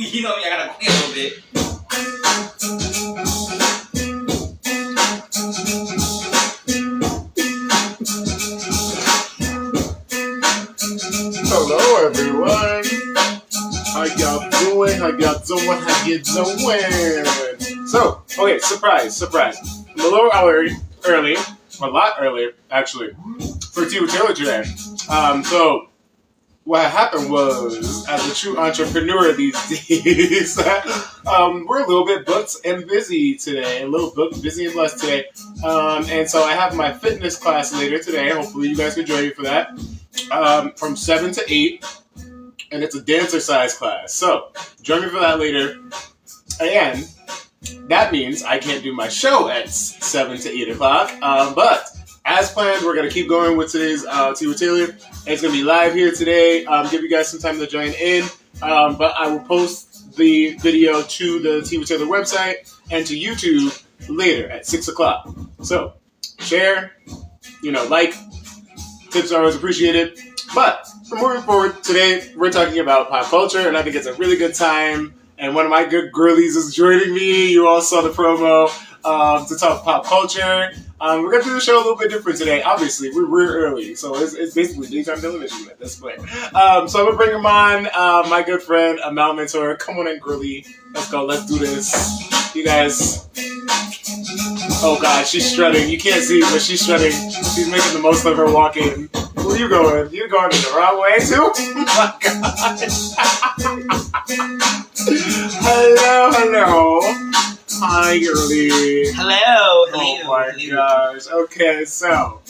You know me, I gotta play a little bit. Hello, everyone. How y'all doing? How you doing? So, okay, surprise. I'm a little early, a lot earlier, actually, for Tea with Taylor today. So, what happened was, as a true entrepreneur these days, we're a little bit booked and busy today. A little booked, busy, and blessed today. And so I have my fitness class later today. Hopefully you guys can join me for that. From 7 to 8. And it's a dancer-size class. So, join me for that later. And that means I can't do my show at 7 to 8 o'clock. But as planned, we're going to keep going with today's Tea with Taylor. It's going to be live here today. Give you guys some time to join in. But I will post the video to the Tea with Taylor website and to YouTube later at 6 o'clock. So, share, like. Tips are always appreciated. But moving forward, today we're talking about pop culture, and I think it's a really good time. And one of my good girlies is joining me. You all saw the promo to talk pop culture. We're going to do the show a little bit different today. Obviously, we're early, so it's basically daytime television at this point. So I'm going to bring him on, my good friend, Emmel Mentor. Come on in, girly. Let's go. Let's do this. You guys... Oh, God, she's strutting. You can't see, but she's strutting. She's making the most of her walking. Where you going? You're going the wrong way, too? Oh, my God. Hello. Hi, girlie. Hello. Oh, my gosh. Okay, so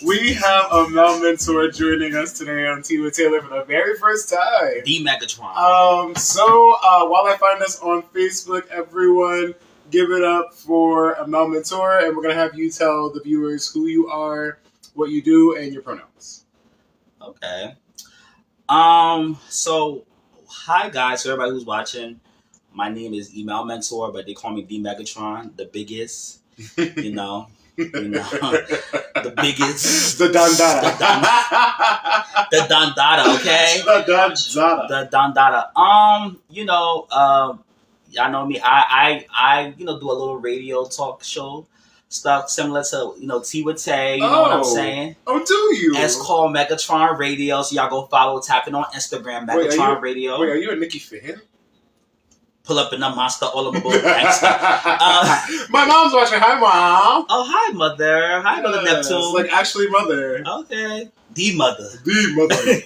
we have Emmel Mentor joining us today on Tea with Taylor for the very first time. The Megatron. So while I find us on Facebook, everyone... give it up for Emmel Mentor, and we're going to have you tell the viewers who you are, what you do, and your pronouns. Okay. So, hi guys, to everybody who's watching. My name is Emmel Mentor, but they call me the Megatron, the biggest, the biggest. The Dandada. The Dandada, okay? The Dandada. The Dandada. Y'all know me. I do a little radio talk show stuff similar to Tea with Tay. You know what I'm saying? Oh, do you? It's called Megatron Radio. So y'all go follow, tap it on Instagram, Megatron Radio. Wait, are you a Nicki fan? Pull up in the monster all over both. My mom's watching. Hi, Mom. Oh, hi, Mother. Hi, Mother Neptune. Like actually, Mother. Okay. The Mother. The Mother.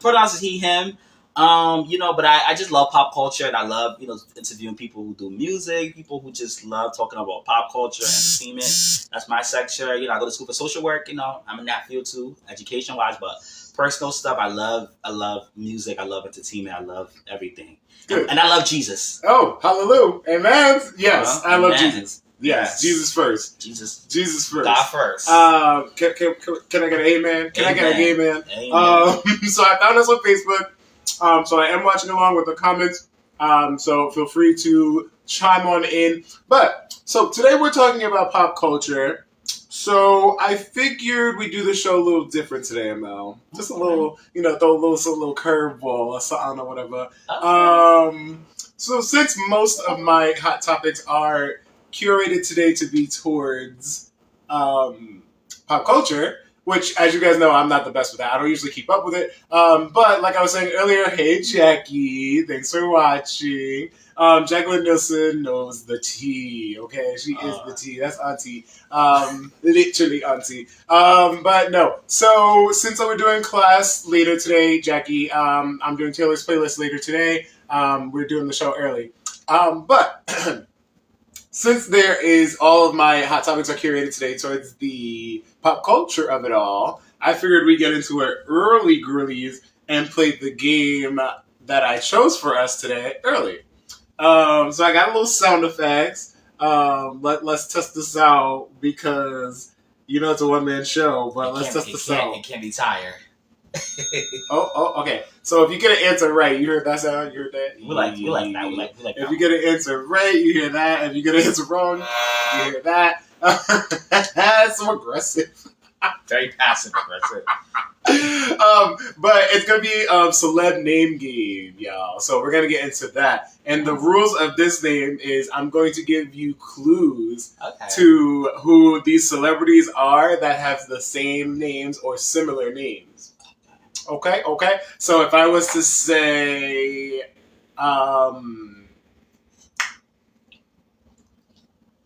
Pronouns is he, him. But I just love pop culture, and I love, interviewing people who do music, people who just love talking about pop culture, entertainment. That's my section. I go to school for social work, I'm in that field too, education-wise, but personal stuff, I love music, I love entertainment, I love everything. Good. And I love Jesus. Oh, hallelujah. Amen. Yes, I love Jesus. Yes. Jesus first. Jesus first. God first. Can I get an amen? Can I get an amen? So I found us on Facebook. So I am watching along with the comments. So feel free to chime on in. So today we're talking about pop culture. So I figured we'd do the show a little different today, Emmel. Just a little, throw a little curveball or something or whatever. Okay. So since most of my hot topics are curated today to be towards pop culture, which, as you guys know, I'm not the best with that. I don't usually keep up with it. But like I was saying earlier, hey, Jackie, thanks for watching. Jacqueline Nielsen knows the tea, okay? She is the tea. That's auntie. Literally auntie. But no. So since we're doing class later today, Jackie, I'm doing Taylor's playlist later today. We're doing the show early. But... since there is all of my hot topics are curated today towards the pop culture of it all, I figured we'd get into it early, girlies, and play the game that I chose for us today early. So I got a little sound effects. Let's test this out because it's a one-man show, but let's test this out. It can't be tired. Okay. So if you get an answer right, you heard that sound? You heard that? We like that. We like that. If you get an answer right, you hear that. If you get an answer wrong, you hear that. That's so aggressive. Very passive aggressive. But it's gonna be a celeb name game, y'all. So we're gonna get into that. And the rules of this game is I'm going to give you clues to who these celebrities are that have the same names or similar names. Okay. So if I was to say,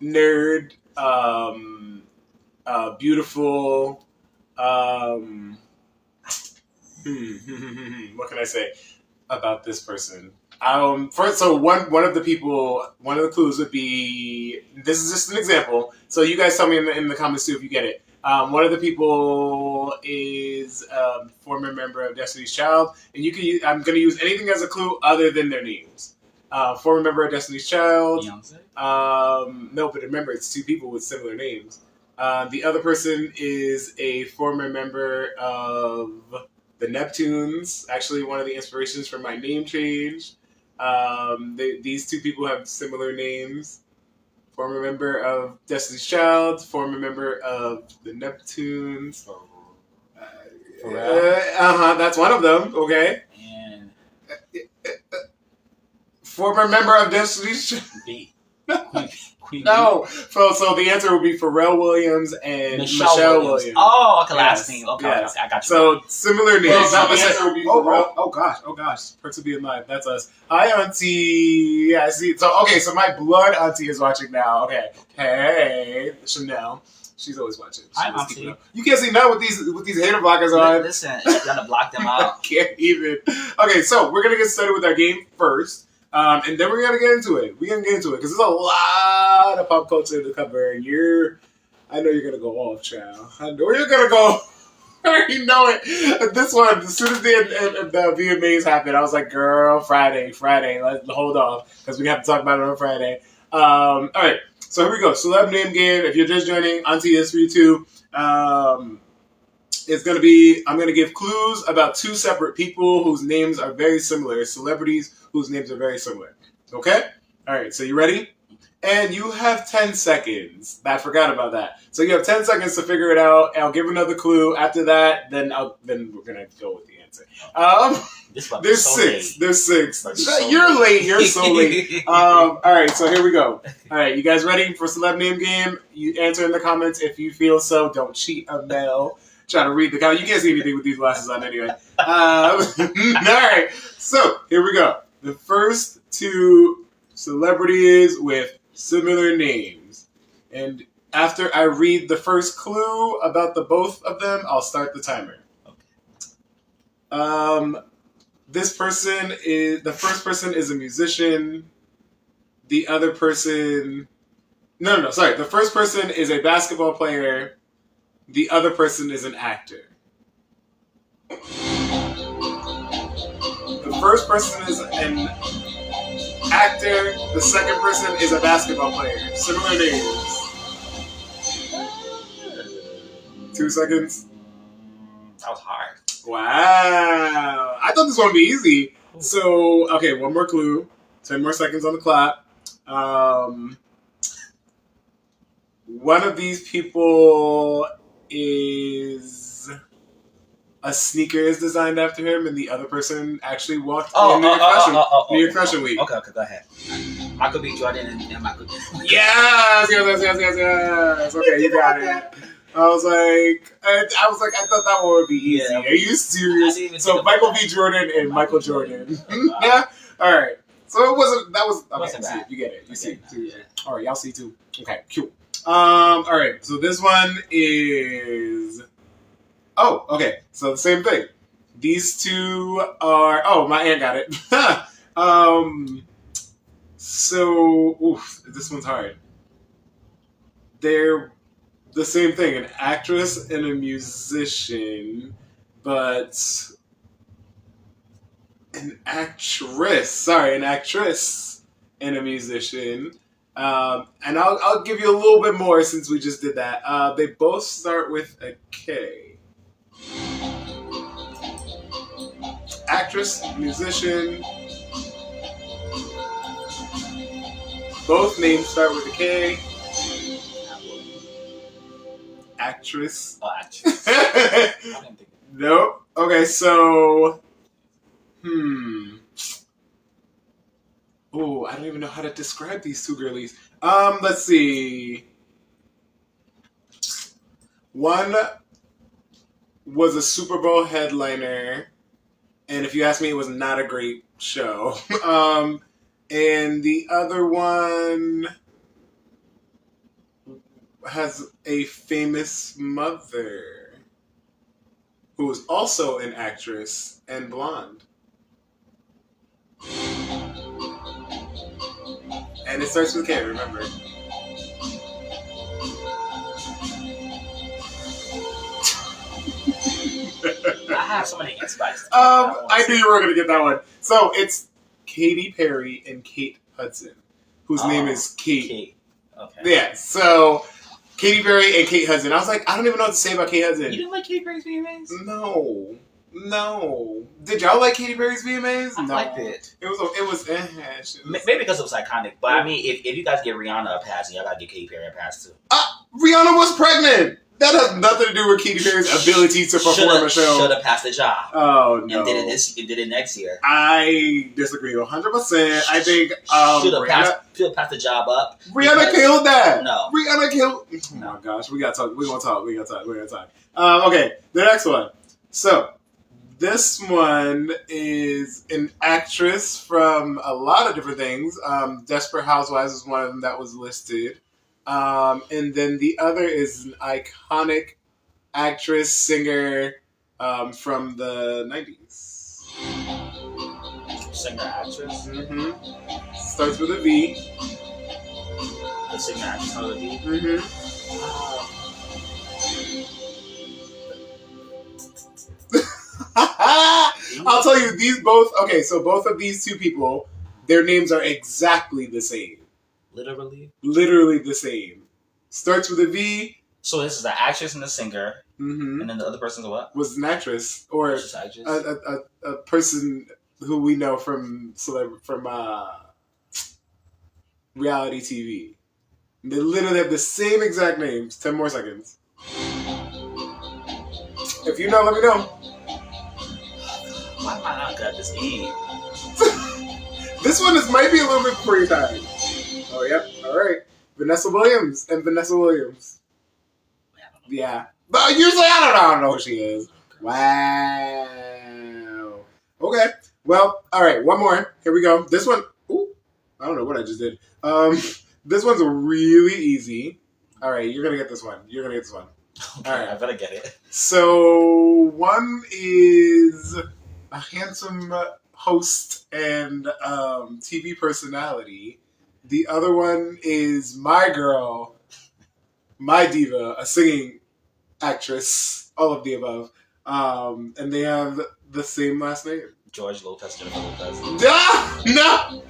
nerd, beautiful, what can I say about this person? So one of the clues would be, this is just an example. So you guys tell me in the comments too if you get it. One of the people is a former member of Destiny's Child, and I'm going to use anything as a clue other than their names. Former member of Destiny's Child. Beyonce? No, but remember, it's two people with similar names. The other person is a former member of the Neptunes. Actually, one of the inspirations for my name change. These two people have similar names. Former member of Destiny's Child, former member of the Neptunes. That's one of them. Okay. And former member of Destiny's Child. Queen No. So the answer would be Pharrell Williams and Michelle Williams. Oh, okay, last name. Okay, yes. I got you. So similar names. Well, the answer would be Pharrell. Oh gosh. Perks of being live. That's us. Hi, Auntie. Yeah, I see. So my blood auntie is watching now. Okay. Hey, Chanel. She's always watching. Hi, Auntie. You can't see now with these hater blockers on. Listen, you gotta block them out. I can't even. Okay, so we're gonna get started with our game first. And then we're gonna get into it. We're gonna get into it because there's a lot of pop culture to cover. And I know you're gonna go off, child. I know you're gonna go. I already know it. This one, as soon as the VMAs happened, I was like, "Girl, Friday, let's hold off because we have to talk about it on Friday." All right, so here we go. Celeb name game. If you're just joining, Auntie is for you too. It's gonna be. I'm gonna give clues about two separate people whose names are very similar. Celebrities whose names are very similar. Okay? All right, so you ready? And you have 10 seconds. I forgot about that. So you have 10 seconds to figure it out. I'll give another clue. After that, then we're going to go with the answer. There's six. There's six. You're late. You're so late. All right, so here we go. All right, you guys ready for celeb name game? You answer in the comments if you feel so. Don't cheat, Emmel. Trying to read the comments. You can't see anything with these glasses on anyway. All right, so here we go. The first two celebrities with similar names. And after I read the first clue about the both of them, I'll start the timer. Okay. The first person is a musician. The other person... No, sorry. The first person is a basketball player. The other person is an actor. The first person is an actor. The second person is a basketball player. Similar names. 2 seconds. That was hard. Wow. I thought this one would be easy. So, okay, one more clue. 10 more seconds on the clock. One of these people is... a sneaker is designed after him, and the other person actually walked in New York Fashion Week. Okay, go ahead. Michael B. Jordan and Michael B. Yes. Okay, you got it. I was like, I thought that one would be easy. Yeah, are you serious? So Michael B. Jordan and Michael Jordan. Yeah. All right. So it wasn't. That was. Okay. See, you get it. You see. Yeah. All right. Y'all see too. Okay. Cool. All right. So this one is. Oh, okay. So the same thing. These two are... Oh, my aunt got it. This one's hard. They're the same thing. An actress and a musician, but... An actress and a musician. And I'll give you a little bit more since we just did that. They both start with a K. Actress, musician. Both names start with a K. actress. Oh, actress. I didn't think. Nope. Okay, so Oh, I don't even know how to describe these two girlies. Let's see. One was a Super Bowl headliner, and if you ask me, it was not a great show. And the other one has a famous mother who is also an actress and blonde. And it starts with K, remember. I have so many insights. I knew you were going to get that one. So it's Katy Perry and Kate Hudson, whose name is Kate. Kate. Okay. Yeah, so Katy Perry and Kate Hudson. I was like, I don't even know what to say about Kate Hudson. You didn't like Katy Perry's VMAs? No. Did y'all like Katy Perry's VMAs? I No. liked it. It was Maybe because it was iconic. But I mean, if you guys give Rihanna a pass, y'all gotta give Katy Perry a pass too. Rihanna was pregnant. That has nothing to do with Katy Perry's ability to perform a show. Should have passed the job. Oh no! And did it next year. I disagree 100%. I think should have passed the job up. Rihanna killed that. No, Rihanna killed. Oh my gosh, we gotta talk. We're gonna talk. Okay, the next one. So this one is an actress from a lot of different things. Desperate Housewives is one of them that was listed. And then the other is an iconic actress, singer from the 90s. Singer, actress? Mm-hmm. Starts with a V. The singer, actress starts with a V? Mm-hmm. I'll tell you, these both... Okay, so both of these two people, their names are exactly the same. Literally the same. Starts with a V. So this is the actress and the singer. Mm-hmm. And then the other person's what? Was an actress. Or a person who we know from reality TV. They literally have the same exact names. 10 more seconds. If you know, let me know. Why am I not good at this game? This one might be a little bit before your time. Oh, yep. All right. Vanessa Williams. Yeah. But usually I don't know who she is. Wow. Okay. Well, all right. One more. Here we go. This one. Ooh. I don't know what I just did. This one's really easy. All right. You're going to get this one. Okay, all right. I better get it. So one is a handsome host and TV personality. The other one is my girl, my diva, a singing actress, all of the above. And they have the same last name. George Lopez, Jennifer Lopez. No!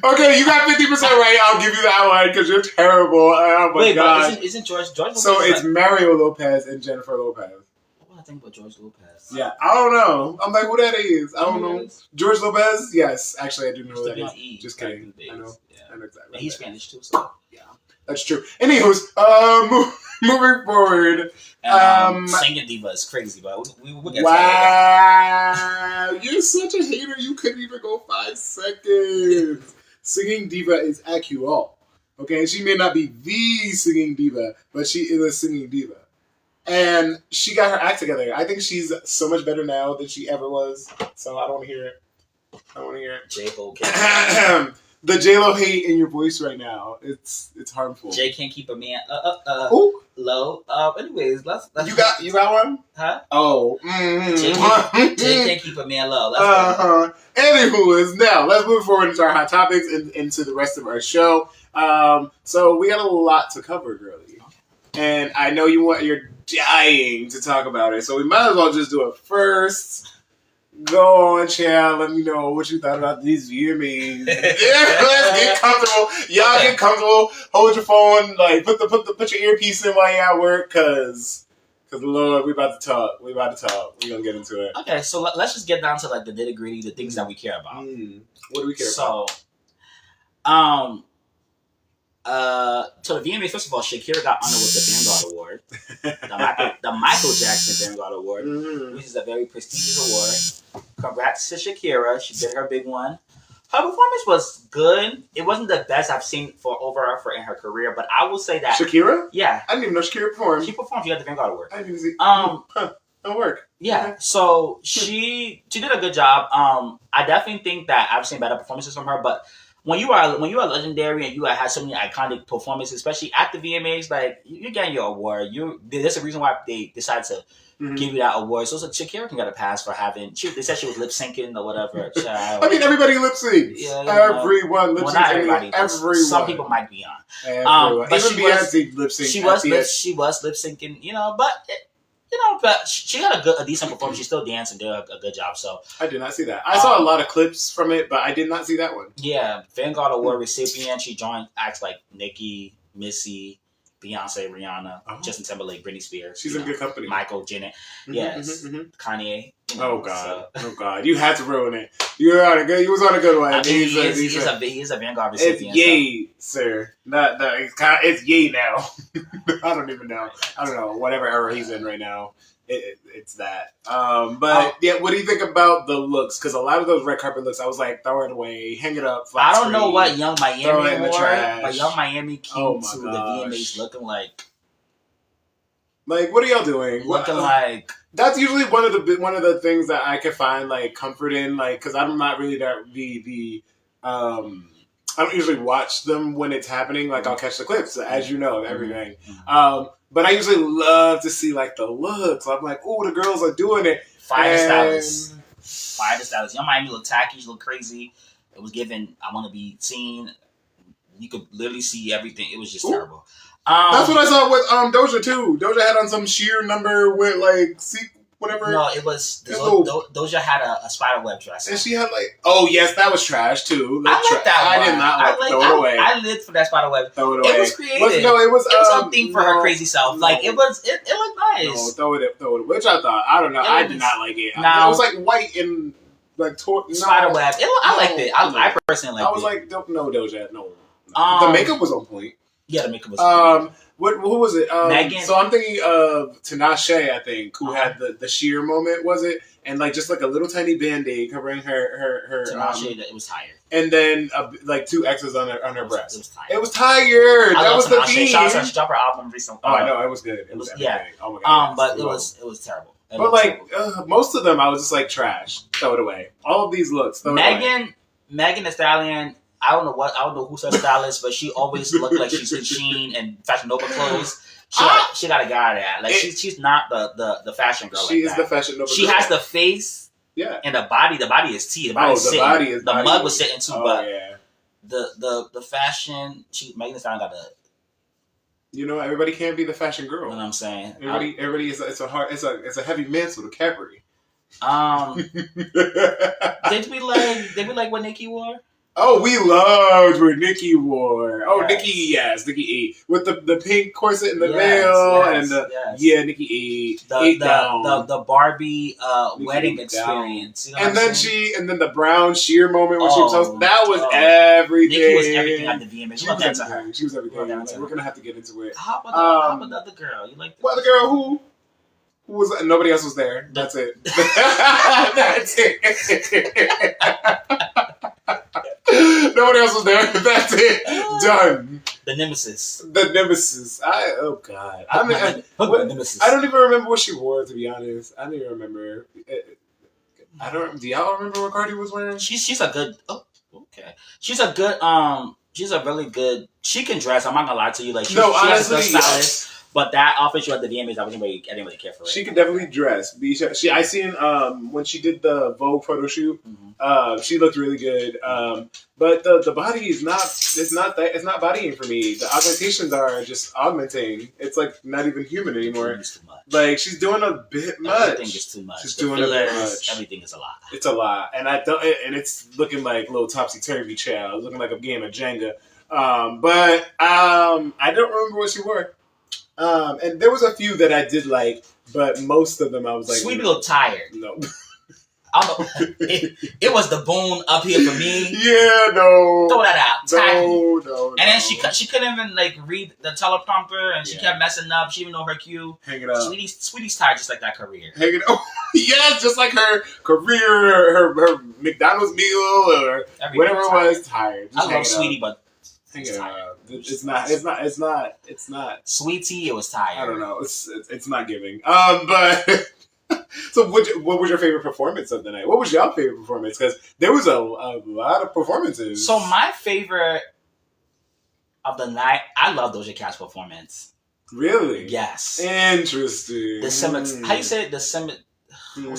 Okay, you got 50% right. I'll give you that one because you're terrible. Oh my God. But isn't George Lopez? So it's Mario Lopez and Jennifer Lopez. What do I think about George Lopez? Yeah, I don't know. I'm like, who that is? I don't know. George Lopez? Yes, actually, I do know who that is. Just kidding. I know. Yeah. I know exactly. And he's Spanish too, so yeah, that's true. Anywho's, moving forward. Singing diva is crazy, but we'll get to that. Wow, you're such a hater. You couldn't even go 5 seconds. Singing diva is Acuol. Okay, she may not be the singing diva, but she is a singing diva. And she got her act together. I think she's so much better now than she ever was. So I don't want to hear it. J-Lo the J-Lo hate in your voice right now. It's harmful. Jay can't keep a man low. Anyways, let's You got one? Huh? Oh. Jay can't keep a man low. Anywho, now let's move forward into our hot topics and into the rest of our show. So we got a lot to cover, girlie. And I know you're dying to talk about it, so we might as well just do it first. Go on, chat. Let me know what you thought about these VMAs. Yeah, let's get comfortable. Y'all get comfortable. Hold your phone. Like put your earpiece in while you're at work, cause Lord, we about to talk. We gonna get into it. Okay, so let's just get down to like the nitty gritty, the things that we care about. What do we care about? So, So the VMAs, first of all, Shakira got honored with the Vanguard Award, the Michael Jackson Vanguard Award, which is a very prestigious award. Congrats to Shakira. She did her big one. Her performance was good. It wasn't the best I've seen in her career, but I will say that Shakira? Yeah. I didn't even know Shakira performed. She performed. She got the Vanguard Award. I didn't even see. That'll work. Yeah. Okay. So she did a good job. I definitely think that I've seen better performances from her, but when you are legendary and you have so many iconic performances, especially at the VMAs, like you're getting your award. There's a reason why they decided to give you that award. So Shakira can get a pass for having. They said she was lip syncing or whatever. I mean, everybody lip syncs. Yeah, everyone lip syncs. Well, not everybody. Everyone. Some people might be on. But even Beyonce lip synced. She was lip syncing. But. But she had a decent performance. She still danced and did a good job. So I did not see that. I saw a lot of clips from it, but I did not see that one. Yeah, Vanguard Award recipient. She joined acts like Nicki, Missy, Beyonce, Rihanna, Justin Timberlake, Britney Spears. She's in good company. Michael, Janet, Kanye. Oh God! You had to ruin it. You was on a good one. I mean, he is a Vanguard recipient. It's yay, sir. It's yay now. I don't even know. I don't know. Whatever era he's in right now, it's that. But what do you think about the looks? Because a lot of those red carpet looks, I was like, throw it away, hang it up. I don't know what Young Miami wore, but Young Miami came to the VMAs looking like. Like, what are y'all doing? Looking like. That's usually one of the things that I can find like comfort in, like because I'm not really I don't usually watch them when it's happening. Like I'll catch the clips, as you know, everything. But I usually love to see like the looks. I'm like, oh, the girls are doing it. Fire the stylist. Young Miami looked tacky. She looked crazy. It was given. I want to be seen. You could literally see everything. It was just terrible. That's what I saw with Doja too. Doja had on some sheer number with like whatever. No, it was Doja had a spider web dress, and she had like that was trash too. I like that. I did not like. Throw it away. I lived for that spider web. Throw it away. It was creative. It was something for her crazy self. Like it looked nice. No, throw it. Which I thought. I don't know. I did not like it. It was like white and like spider web. I liked it. I personally liked it. I was like, no, Doja, no. The makeup was on point. Yeah, the makeup was. Who was it? Megan. So I'm thinking of Tinashe, I think, who had the sheer moment, was it? And like just like a little tiny band-aid covering her. Tinashe, it was tired. And then like two X's on her breast. It was tired. It was tired. That was the theme. She dropped her album recently. Oh, I know, it was good. It was Oh my god. But it was terrible. But like most of them, I was just like trash. Throw it away. All of these looks. Megan Thee Stallion. I don't know who's her stylist, but she always looked like she's in Shein and Fashion Nova clothes. She got a guy that like she's not the fashion girl. She is the Fashion Nova. She has the face, and the body. The body is T. The body is sitting. The mug was sitting too, but the fashion. Megan Thee Stallion got the. You know, everybody can't be the fashion girl. You know what I'm saying? Everybody is. It's a heavy mantle to carry. Did we like what Nicki wore? Oh, we loved what Nicki wore. Oh, yes. Nicki E. With the pink corset and the veil and Nicki E. The Barbie wedding experience. You know and then the brown sheer moment when she was that was everything. Nicki was everything at the VMA. She was everything. She was everything. We're gonna have to get into it. How about the other girl? You like? Well, the girl who was nobody else was there. That's it. That's it. Nobody else was there. That's it. Done. The nemesis. Oh God. I don't even remember what she wore. To be honest, I don't even remember. I don't. Do y'all remember what Cardi was wearing? She's a good. Oh, okay. She's a good. She's a really good. She can dress. I'm not gonna lie to you. Like she has a good stylist. But that outfit she had the VMAs, I didn't really care for it. She could definitely dress. I seen when she did the Vogue photo shoot. She looked really good. But the body is not. It's not bodying for me. The augmentations are just augmenting. It's like not even human anymore. Too much. Like she's doing a bit much. Everything is too much. She's doing a bit much. Everything is a lot. It's a lot, and and it's looking like little topsy turvy child. Looking like a game of Jenga. But I don't remember what she wore. And there was a few that I did like, but most of them I was like, Sweetie looked tired. No. I don't know. It was the boon up here for me. Yeah, no. Throw that out. No. And then she couldn't even like read the teleprompter, and she kept messing up. She didn't know her cue. Hang it up. Sweetie's tired just like that career. Hang it up. Yes, just like her career, her McDonald's meal, or whatever it was. Tired. Just I love Sweetie, but it's not. Sweetie, it was tired. I don't know. It's not giving. But so what was your favorite performance of the night? What was your favorite performance? Because there was a lot of performances. So my favorite of the night, I love Doja Cat's performance. Really? Yes. Interesting. How you say it? What's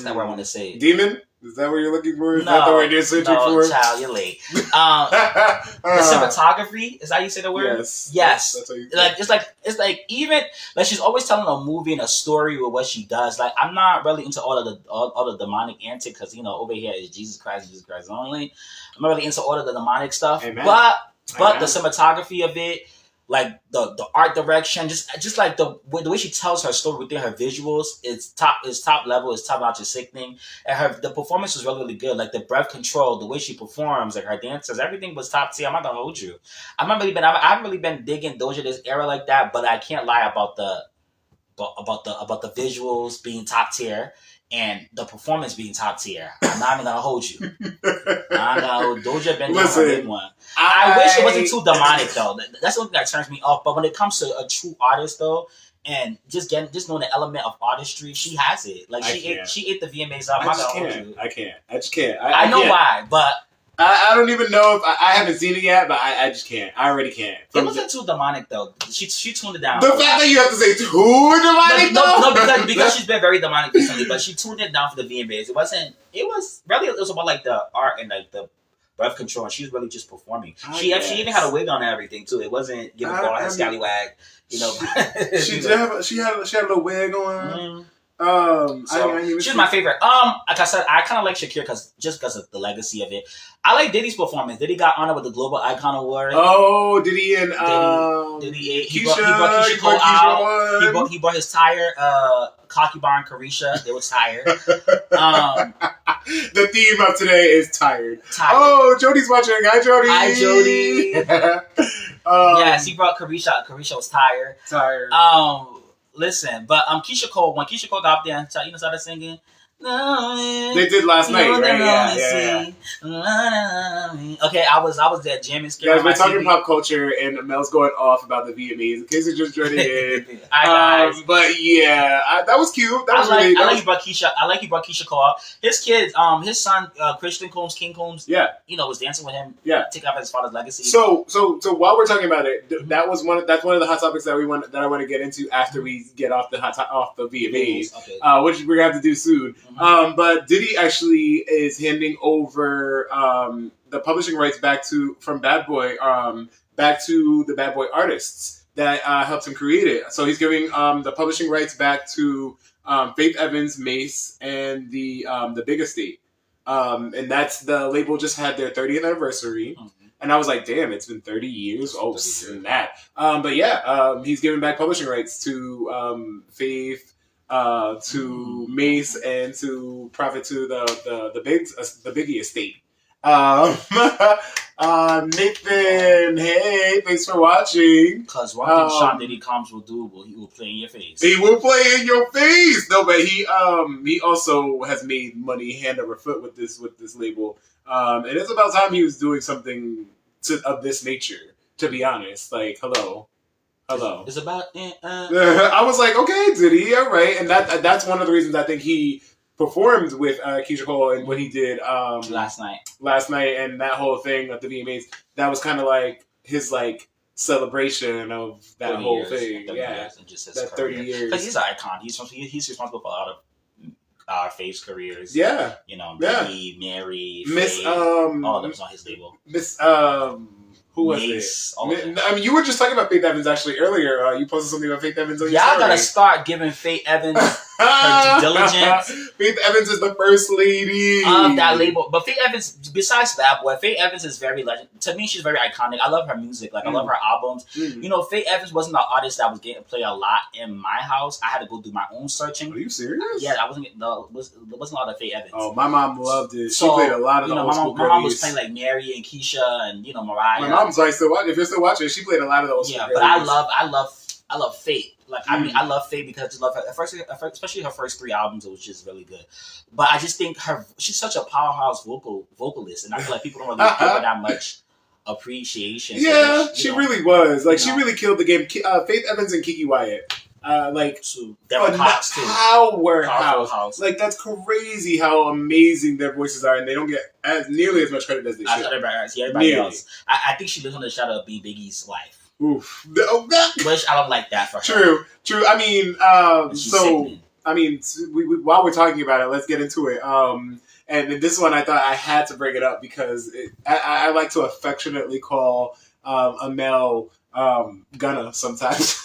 that word I want to say? Demon? Is that what you're looking for? Is no, that the word you're searching for? No, child, you're late. The cinematography, is that how you say the word? Yes. That's how you say it. It's like even like she's always telling a movie and a story with what she does. Like I'm not really into all the demonic antics because over here is Jesus Christ only. I'm not really into all of the demonic stuff. Amen. But the cinematography of it, like the art direction, just like the way she tells her story within her visuals, it's top level, it's top notch, it's sickening. And the performance was really, really good. Like the breath control, the way she performs, like her dances, everything was top tier. I'm not gonna hold you. I haven't really been digging Doja this era like that, but I can't lie about the visuals being top tier and the performance being top tier. I'm not even gonna hold you. Doja been doing a big one. I wish it wasn't too demonic though. That's the only thing that turns me off. But when it comes to a true artist though, and just knowing the element of artistry, she has it. Like she ate the VMAs up. I just can't. I know why, but I don't even know if I haven't seen it yet, but I just can't. I already can't. It wasn't too demonic though. She tuned it down. The fact that you have to say too demonic, no, because she's been very demonic recently, but she tuned it down for the VMAs. It was about like the art and like the breath control, and she was really just performing. She even had a wig on and everything too. It wasn't giving ball her scallywag, She had a little wig on. Mm-hmm. She's my favorite. Like I said, I kind of like Shakira because of the legacy of it. I like Diddy's performance. Diddy got honored with the Global Icon Award. Oh, Diddy and he brought Keisha Cole out. He brought his tire, Cocky Bar and Carisha. They were tired. The theme of today is tired. Oh, Jody's watching. Hi, Jody. Hi, Jody. Yes, he brought Carisha. Carisha was tired. Listen, but when Keisha Cole got up there and started singing. They did last night, right? Yeah. Okay, I was there jamming. Guys, we're talking pop culture, and Mel's going off about the VMAs. In case you're just joining in, but yeah, that was cute. I like you brought Keisha Cole out. His kids, his son Christian Combs, King Combs, was dancing with him. Yeah, taking up his father's legacy. So while we're talking about it, that's one of the hot topics that I want to get into after we get off the VMAs, which we're gonna have to do soon. But Diddy actually is handing over the publishing rights back to the Bad Boy artists that helped him create it. So he's giving the publishing rights back to Faith Evans, Mace, and the Big Estate. And that's the label just had their 30th anniversary. Mm-hmm. And I was like, damn, it's been 30 years. Oh, snap. But yeah, he's giving back publishing rights to Faith, to Mace, and to Prophet, to the Biggie estate. Nathan, hey, thanks for watching. Because one thing Sean Diddy Combs will do, he will play in your face. He will play in your face. No, but he also has made money hand over foot with this label. And it's about time he was doing something of this nature. To be honest, like hello. It's about. I was like, okay, Diddy, all right, and that's one of the reasons I think he performed with Keisha Cole and what he did last night, and that whole thing at the VMAs. That was kind of like his celebration of that whole thing. Yeah, and just his that 30 years. Because he's an icon. He's responsible for a lot of our Faith's careers. Yeah, Biggie, Mary, Miss Faith, all of them was on his label. Miss Who was it? I mean, you were just talking about Faith Evans actually earlier. You posted something about Faith Evans on your story. Y'all gotta start giving Faith Evans her due diligence. Faith Evans is the first lady of that label. But Faith Evans, besides Bad Boy, Faith Evans is very legend. To me, she's very iconic. I love her music. Like I love her albums. You know, Faith Evans wasn't an artist that was getting played a lot in my house. I had to go do my own searching. Are you serious? Yeah, I wasn't getting there wasn't a lot of Faith Evans. Oh, my mom loved it. She played a lot of the old school my mom was playing like Mary and Keisha and Mariah. My mom's like still watching. If you're still watching, she played a lot of those. Yeah, but I love Faith. Like I mean, I love Faith because I just love her. Especially her first 3 albums, which is really good. But I just think she's such a powerhouse vocalist, and I feel like people don't really give her that much appreciation. Yeah, she really was. Like she really killed the game. Faith Evans and Kiki Wyatt. Cox too. Powerhouse. Like that's crazy how amazing their voices are, and they don't get nearly as much credit as they should. Everybody else. I think she lives on the shadow of being Biggie's wife. Oof. Which I don't like that for her. True. I mean, while we're talking about it, let's get into it. And this one I thought I had to bring it up because I like to affectionately call Emmel Gunna sometimes.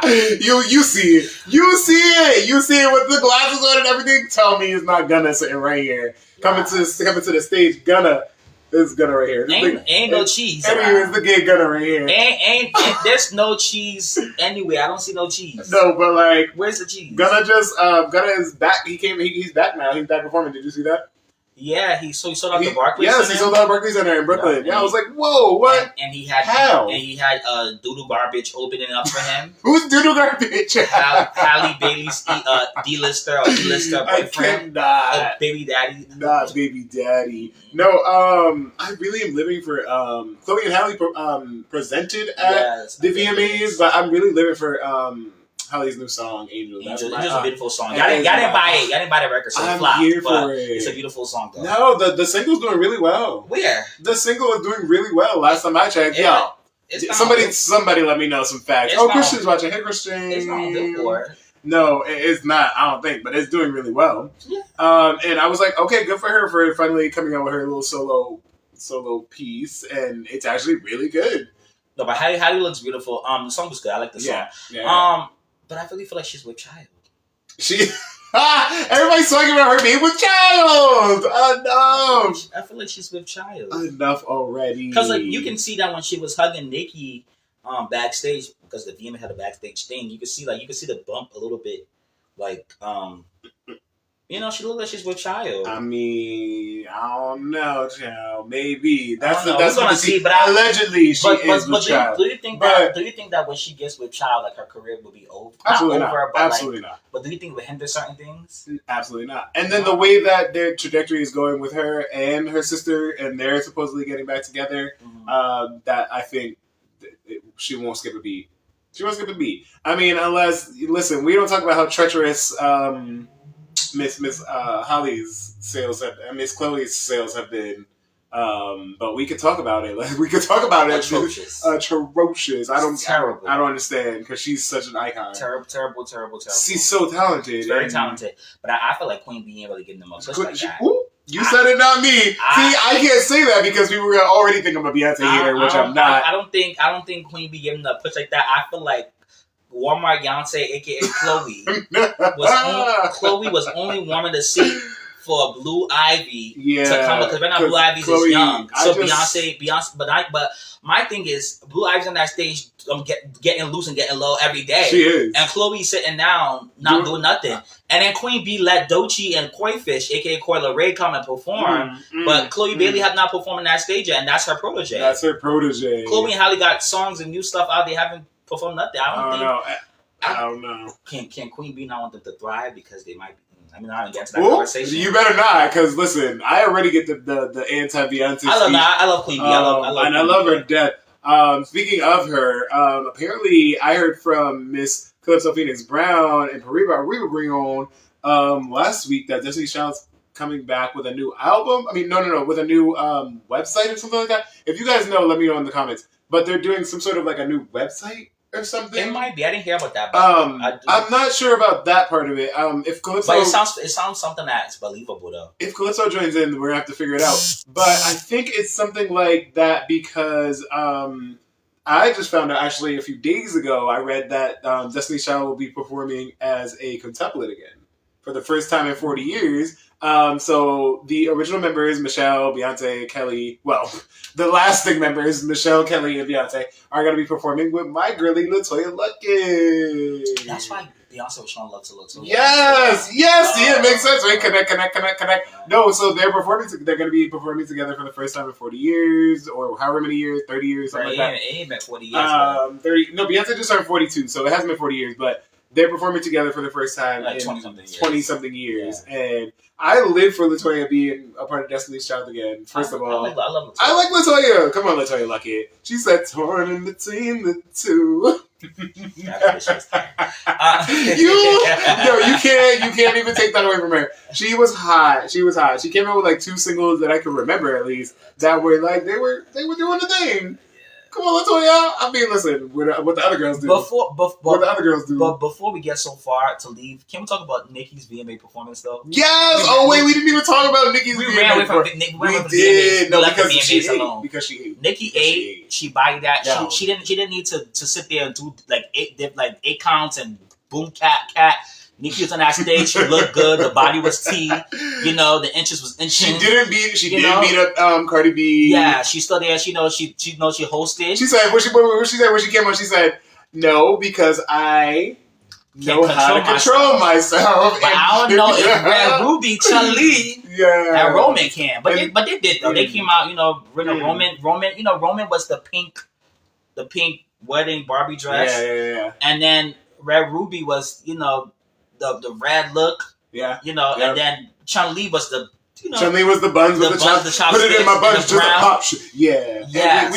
You see it with the glasses on and everything. Tell me it's not Gunna sitting right here coming to the stage. Gunna. This is Gunna right here. Ain't no cheese. Anyways, the gay Gunna right here. Ain't there's no cheese anywhere. I don't see no cheese. No, but like, where's the cheese? Gunna is back. He's back now. He's back performing. Did you see that? Yeah, he sold out the Barclays Center. Yes, he sold out Barclays Center in Brooklyn. Yeah, I was like, whoa, what? And he had Doodoo Garbage opening up for him. Who's Doodoo Garbage? Halle Bailey's D-lister boyfriend. I cannot. Baby daddy. Not baby daddy. No, I really am living for Chloe and Halle presented at the VMAs, but I'm really living for Halle's new song, Angel. It's a beautiful song. Y'all didn't buy it. Y'all didn't buy the record, so it flopped. Here for it. It's a beautiful song, though. No, the single's doing really well. Where? The single is doing really well. Last time I checked, somebody let me know some facts. Christian's watching. Hey, Christian. It's not on Billboard. No, it's not. I don't think, but it's doing really well. Yeah. And I was like, okay, good for her for finally coming out with her little solo piece, and it's actually really good. No, but Halle looks beautiful. The song was good. I like the song. Yeah. But I really feel like she's with child. Everybody's talking about her being with child. Enough. I feel like she's with child. Enough already. Because like you can see that when she was hugging Nicki backstage, because the VMA had a backstage thing. You could see the bump a little bit, like she looked like she's with child. I mean, I don't know, child. Maybe that's what see. But allegedly she is with child. Do you think that when she gets with child, like her career will be over? Absolutely not. Absolutely not. But do you think it would hinder certain things? Absolutely not. And then the way that their trajectory is going with her and her sister, and they're supposedly getting back together, that I think she won't skip a beat. She won't skip a beat. I mean, listen, we don't talk about how treacherous Miss Holly's sales Miss Chloe's sales have been, but we could talk about it. Like we could talk about it. Atrocious. Terrible. I don't understand because she's such an icon. Terrible. She's so talented. She's very talented, but I feel like Queen Bee ain't really getting them up like that. You said it, not me. See, I can't say that because people are already think I'm a Beyonce hater, which I'm not. I don't think Queen Bee giving the push like that. I feel like Walmart Beyonce, aka Chloe, was only warming the seat for Blue Ivy to come because right now Blue Ivy's is young. So Beyonce, but my thing is Blue Ivy's on that stage getting loose and getting low every day. She is. And Chloe's sitting down, not doing nothing. And then Queen Bee let Doechii and Koi Fish, aka Coyle Ray, come and perform. But Chloe Bailey have not performed on that stage yet, and that's her protege. Chloe and Halle got songs and new stuff out. They haven't performed nothing. I don't know. Can Queen Bee not want them to thrive because they might be? I mean, I don't get to that conversation. You better not, because listen, I already get the anti-Beyonce. I love Queen Bee. I love her to death. Speaking of her, apparently I heard from Miss Calypso Phoenix Brown and Pariba Green last week that Destiny Child's coming back with a new album. I mean, no, with a new website or something like that. If you guys know, let me know in the comments. But they're doing some sort of like a new website or something. It might be. I didn't hear about that. I'm not sure about that part of it. If Calypso, but it sounds something that's believable though. If Calypso joins in, we're gonna have to figure it out. But I think it's something like that because I I just found out actually a few days ago. I read that Destiny's Child will be performing as a quintuplet again for the first time in 40 years. So the original members, Michelle, Beyonce, Kelly, well, the lasting members, Michelle, Kelly, and Beyonce, are going to be performing with my girlie, LaToya Luckett. That's why Beyonce was showing love to LaToya. Yes! See, it makes sense, right? Connect. No, so they're performing. They're going to be performing together for the first time in 40 years, or however many years, 30 years, something like that. It ain't been 40 years. 30. No, Beyonce just turned 42, so it hasn't been 40 years, but they're performing together for the first time in 20-something years. Yeah. And I live for LaToya being a part of Destiny's Child again. First of all, I love LaToya. I like LaToya. Come on, LaToya Luckett. She said, "Torn in between the two." You can't even take that away from her. She was hot. She came out with like 2 singles that I can remember at least that were like they were doing the thing. Come on, LaToya. I mean, listen, what the other girls do. What the other girls do. But before we get so far to leave, can we talk about Nicki's VMA performance, though? Yes! Wait, we didn't even talk about Nicki's VMA performance. We did. No, because she ate. Nicki ate. She bodied that. No. She didn't need to sit there and do like 8 counts and boom, cat. Nicki was on that stage. She looked good. The body was T. You know, the inches was inching. She didn't beat up Cardi B. Yeah, she's still there. She knows she hosted. She said what she said when she came on. She said, "No, because I know how to control myself." But I don't know if Red Ruby, Chun-Li, and Roman can. But they did though. They came out. You know, Roman. You know, Roman was the pink wedding Barbie dress. Yeah. And then Red Ruby was the red look, and then Chun-Li was the, Chun-Li was the buns with the chopsticks. Put it in my buns, just a pop. Yeah.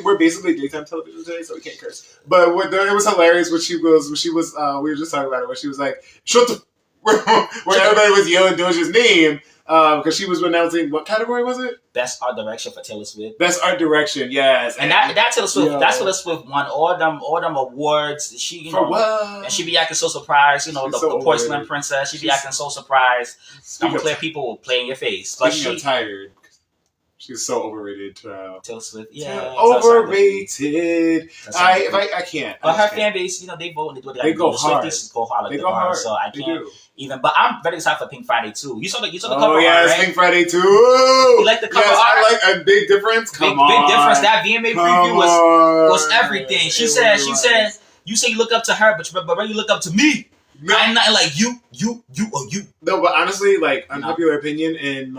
We're basically daytime television today, so we can't curse. But it was hilarious when she was, we were just talking about it, when she was like, shut the, where everybody was yelling Doja's name, because she was announcing, what category was it? Best Art Direction for Taylor Swift. Best Art Direction, yes. And that Taylor Swift, that's Taylor Swift won all them awards. She, for what? And she be acting so surprised. You know, the porcelain princess. She be acting so surprised. I'm clear people will play in your face. But she's tired. She's so overrated. Taylor Swift, yeah, overrated. I can't. But her fan base, they vote and they do it. They go hard. They go hard. So I can't even. But I'm very excited for Pink Friday too. You saw the cover art, right? Pink Friday too. You like the cover art? I like a big difference. Big difference. That VMA preview was everything. She said. You say you look up to her, but when you look up to me. No. I'm not like you. No, but honestly, like unpopular opinion, and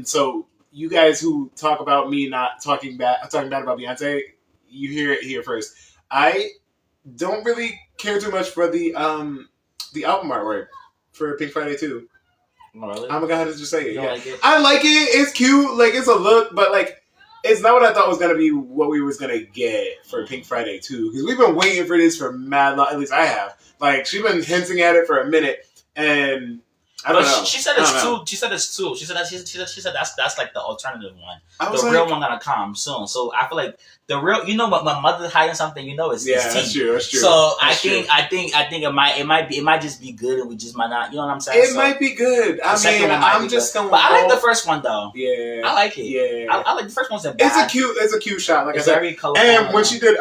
so you guys who talk about me not talking bad about Beyonce, you hear it here first. I don't really care too much for the album artwork for Pink Friday 2. Oh, really? I'm gonna just say it. You like it? I like it. It's cute. Like it's a look, but like it's not what I thought was gonna be. What we was gonna get for Pink Friday 2, because we've been waiting for this for mad long. At least I have. Like she's been hinting at it for a minute, and I don't know. She said it's two. She said it's two. She said that's like the alternative one. The real one gonna come soon. So I feel like the real. You know what? When mother's hiding something, it's that's true. That's true. So I think it might just be good, and we just might not. You know what I'm saying? It might be good. I'm just gonna. But I like the first one though. Yeah, I like it. Yeah, I like the first one's bad. It's a cute shot. Like it's I said, very colorful. And when she did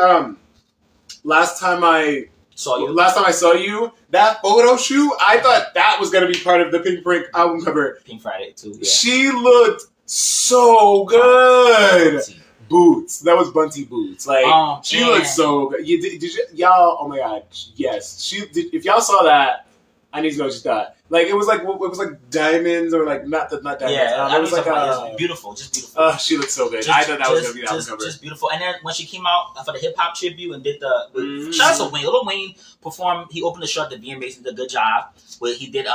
last time I saw you, that photo shoot, I thought that was gonna be part of the Pink Friday album cover. Pink Friday too. Yeah. She looked so good. Boots. That was Bunty boots. Like she looked so good. Did y'all? Oh my god, yes. If y'all saw that, I need to know what you thought. Like it was like diamonds or like not diamonds. Yeah, it was like it's beautiful, just beautiful. She looked so good. I thought that was gonna be the album cover. Just beautiful. And then when she came out for the hip hop tribute and did shout out to Wayne. Little Wayne performed. He opened the show at the VMAs and did a good job. He did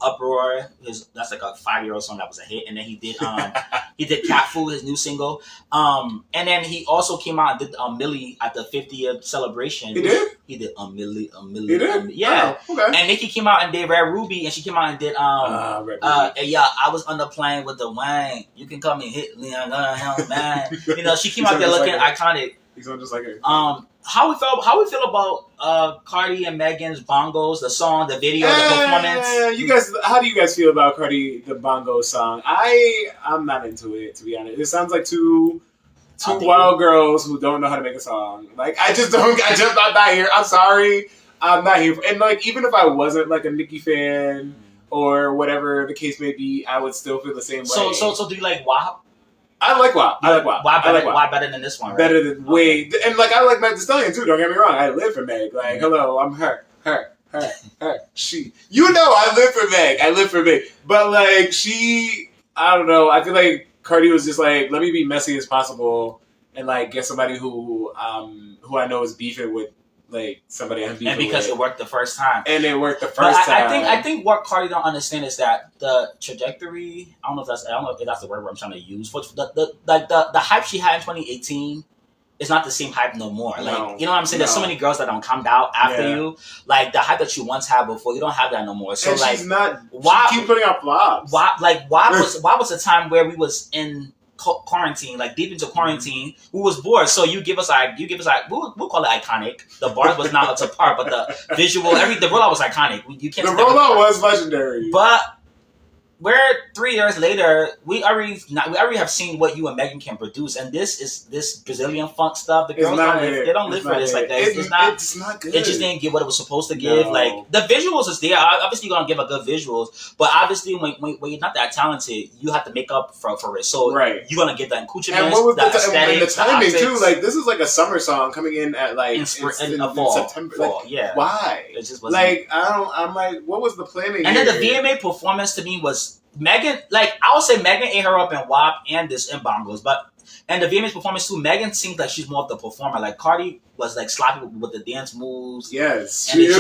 Uproar. That's like a 5-year-old song that was a hit. And then he did Cat Food, his new single. And then he also came out and did Millie at the 50th celebration. He did? He did Millie. He did? Yeah. Oh, okay. And Nicki came out and did Red Ruby, and she came out and did I was on the plane with the Wayne. You can come and hit me, I'm gonna help, man. She came out there looking iconic. He's on just like her. How we feel about Cardi and Megan's bongos, the song, the video, the performance? You guys, how do you guys feel about Cardi the bongo song? I'm not into it, to be honest. It sounds like too Two wild girls who don't know how to make a song. Like, I'm not here. I'm sorry. I'm not here. And, like, even if I wasn't, like, a Nicki fan or whatever the case may be, I would still feel the same way. So do you like WAP? I like WAP. WAP better than this one, right? Better than way. And, like, I like Meg Thee Stallion, too. Don't get me wrong. I live for Meg. Like, hello, I'm her, she. You know I live for Meg. But, like, I don't know. I feel like Cardi was just like, let me be messy as possible and, like, get somebody who I know is beefing with, like, somebody I'm beefing with. And because it worked the first time. And it worked the first time. I think what Cardi don't understand is that the trajectory, I don't know if that's the word I'm trying to use, but the hype she had in 2018 is not the same hype no more. Like, you know what I'm saying? There's so many girls that don't come out after you. Like, the hype that you once had before, you don't have that no more. So, and like, she keep putting out flops. Why was a time where we was in quarantine, like deep into quarantine, we was bored. So you give us we'll call it iconic. The bars was not up to par, but the visual, the rollout was iconic. You can't. The rollout was legendary. But we're 3 years later. We already have seen what you and Megan can produce, and this Brazilian funk stuff. The girls don't live for this like that. It's not good. It just didn't give what it was supposed to give. No. Like, the visuals is there. Obviously, you're gonna give a good visuals, but obviously, when you're not that talented, you have to make up for it. So you're gonna get the accoutrements, and what was the aesthetics, and the timing too. Like, this is like a summer song coming in at like in fall, September. Fall, like, why? It just wasn't. Like, I'm like, what was the planning? And then the VMA performance to me was. Megan, like, I would say Megan ate her up in WAP and Bongos, and the VMA's performance too, Megan seems like she's more of the performer. Like, Cardi was like sloppy with the dance moves. Yes, and it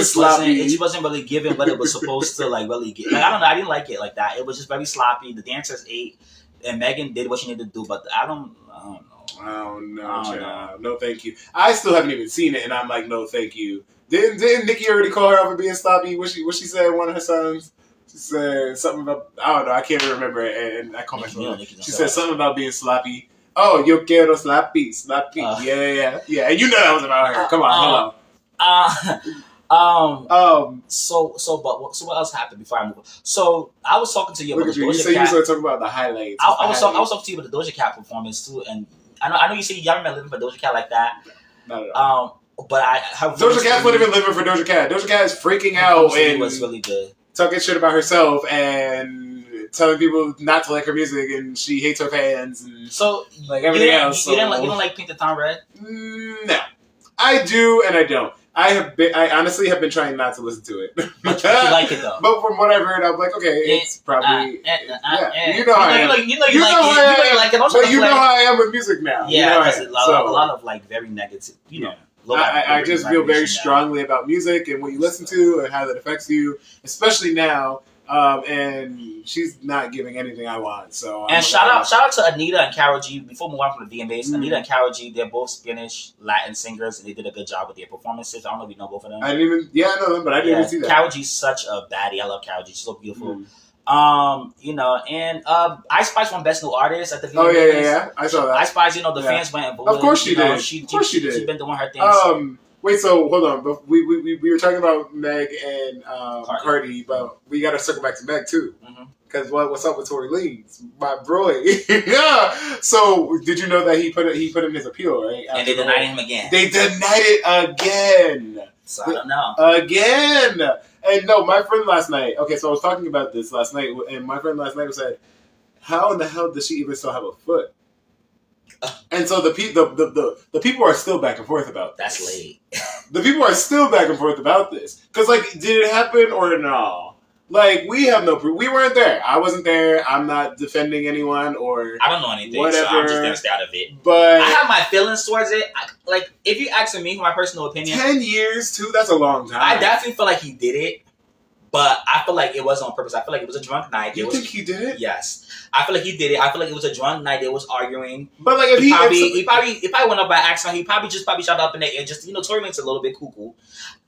wasn't really giving what it was supposed to like really get. Like, I don't know, I didn't like it like that. It was just very sloppy. The dancers ate, and Megan did what she needed to do, but I don't know. Child. No, thank you. I still haven't even seen it, and I'm like, no, thank you. Didn't Nicki already call her out for being sloppy? What she said in one of her songs? She said something about, I don't know, I can't remember it, and I call myself. She said something about being sloppy. Oh, yo quiero sloppy. Yeah. And you know that was about her. Come on, hello. So what else happened before I move on? So I was talking to you about the Doja Cat. You said you were talking about the highlights. I was talking to you about the Doja Cat performance too, and I know you said you haven't been living for Doja Cat like that. Not at all. But Doja Cat's not even living for Doja Cat. Doja Cat is freaking out and was really good. Talking shit about herself and telling people not to like her music, and she hates her fans, and so like everything else. You don't like Pink the Town Red? No, I do and I don't. I honestly have been trying not to listen to it. But you like it though. But from what I've heard, I'm like, okay, it's probably you know how I am. You like it. But you know how I am with music now. Yeah, because a lot of like very negative. You know. I just feel very strongly about music and what you listen to and how that affects you, especially now. And she's not giving anything I want. So shout out to Anita and Karol G. Before we move on from the VMAs, Anita and Karol G, they're both Spanish Latin singers, and they did a good job with their performances. I don't know if you know both of them. I know them, but I didn't even see that. Karol G's such a baddie. I love Karol G. She's so beautiful. And Ice Spice won Best New Artist at the VMAs. Oh yeah, I saw that. Ice Spice, the fans went and voted. Of course she did. Of course she did. She's been doing her thing. Wait, so hold on. But we were talking about Meg and Cardi, but we got to circle back to Meg too. Because what's up with Tory Lanez, my boy? Yeah. So did you know that he put in his appeal, right? And they denied him again. They denied it again. So I don't know. Again. And no, my friend last night. Okay, so I was talking about this last night, and my friend last night said, "How in the hell does she even still have a foot?" And so the people are still back and forth about this. That's late. The people are still back and forth about this. Because, like, did it happen or no? Like, we have no proof. We weren't there. I wasn't there. I'm not defending anyone or I don't know anything, whatever. So I'm just going to stay out of it. But I have my feelings towards it. Like, if you asking me for my personal opinion. 10 years, too? That's a long time. I definitely feel like he did it. But I feel like it wasn't on purpose. I feel like it was a drunk night. You think he did it? Yes. I feel like he did it. I feel like it was a drunk night. They was arguing. But like if he probably went up by accident. He probably shot up in the air. Just Tory Lanez a little bit cuckoo.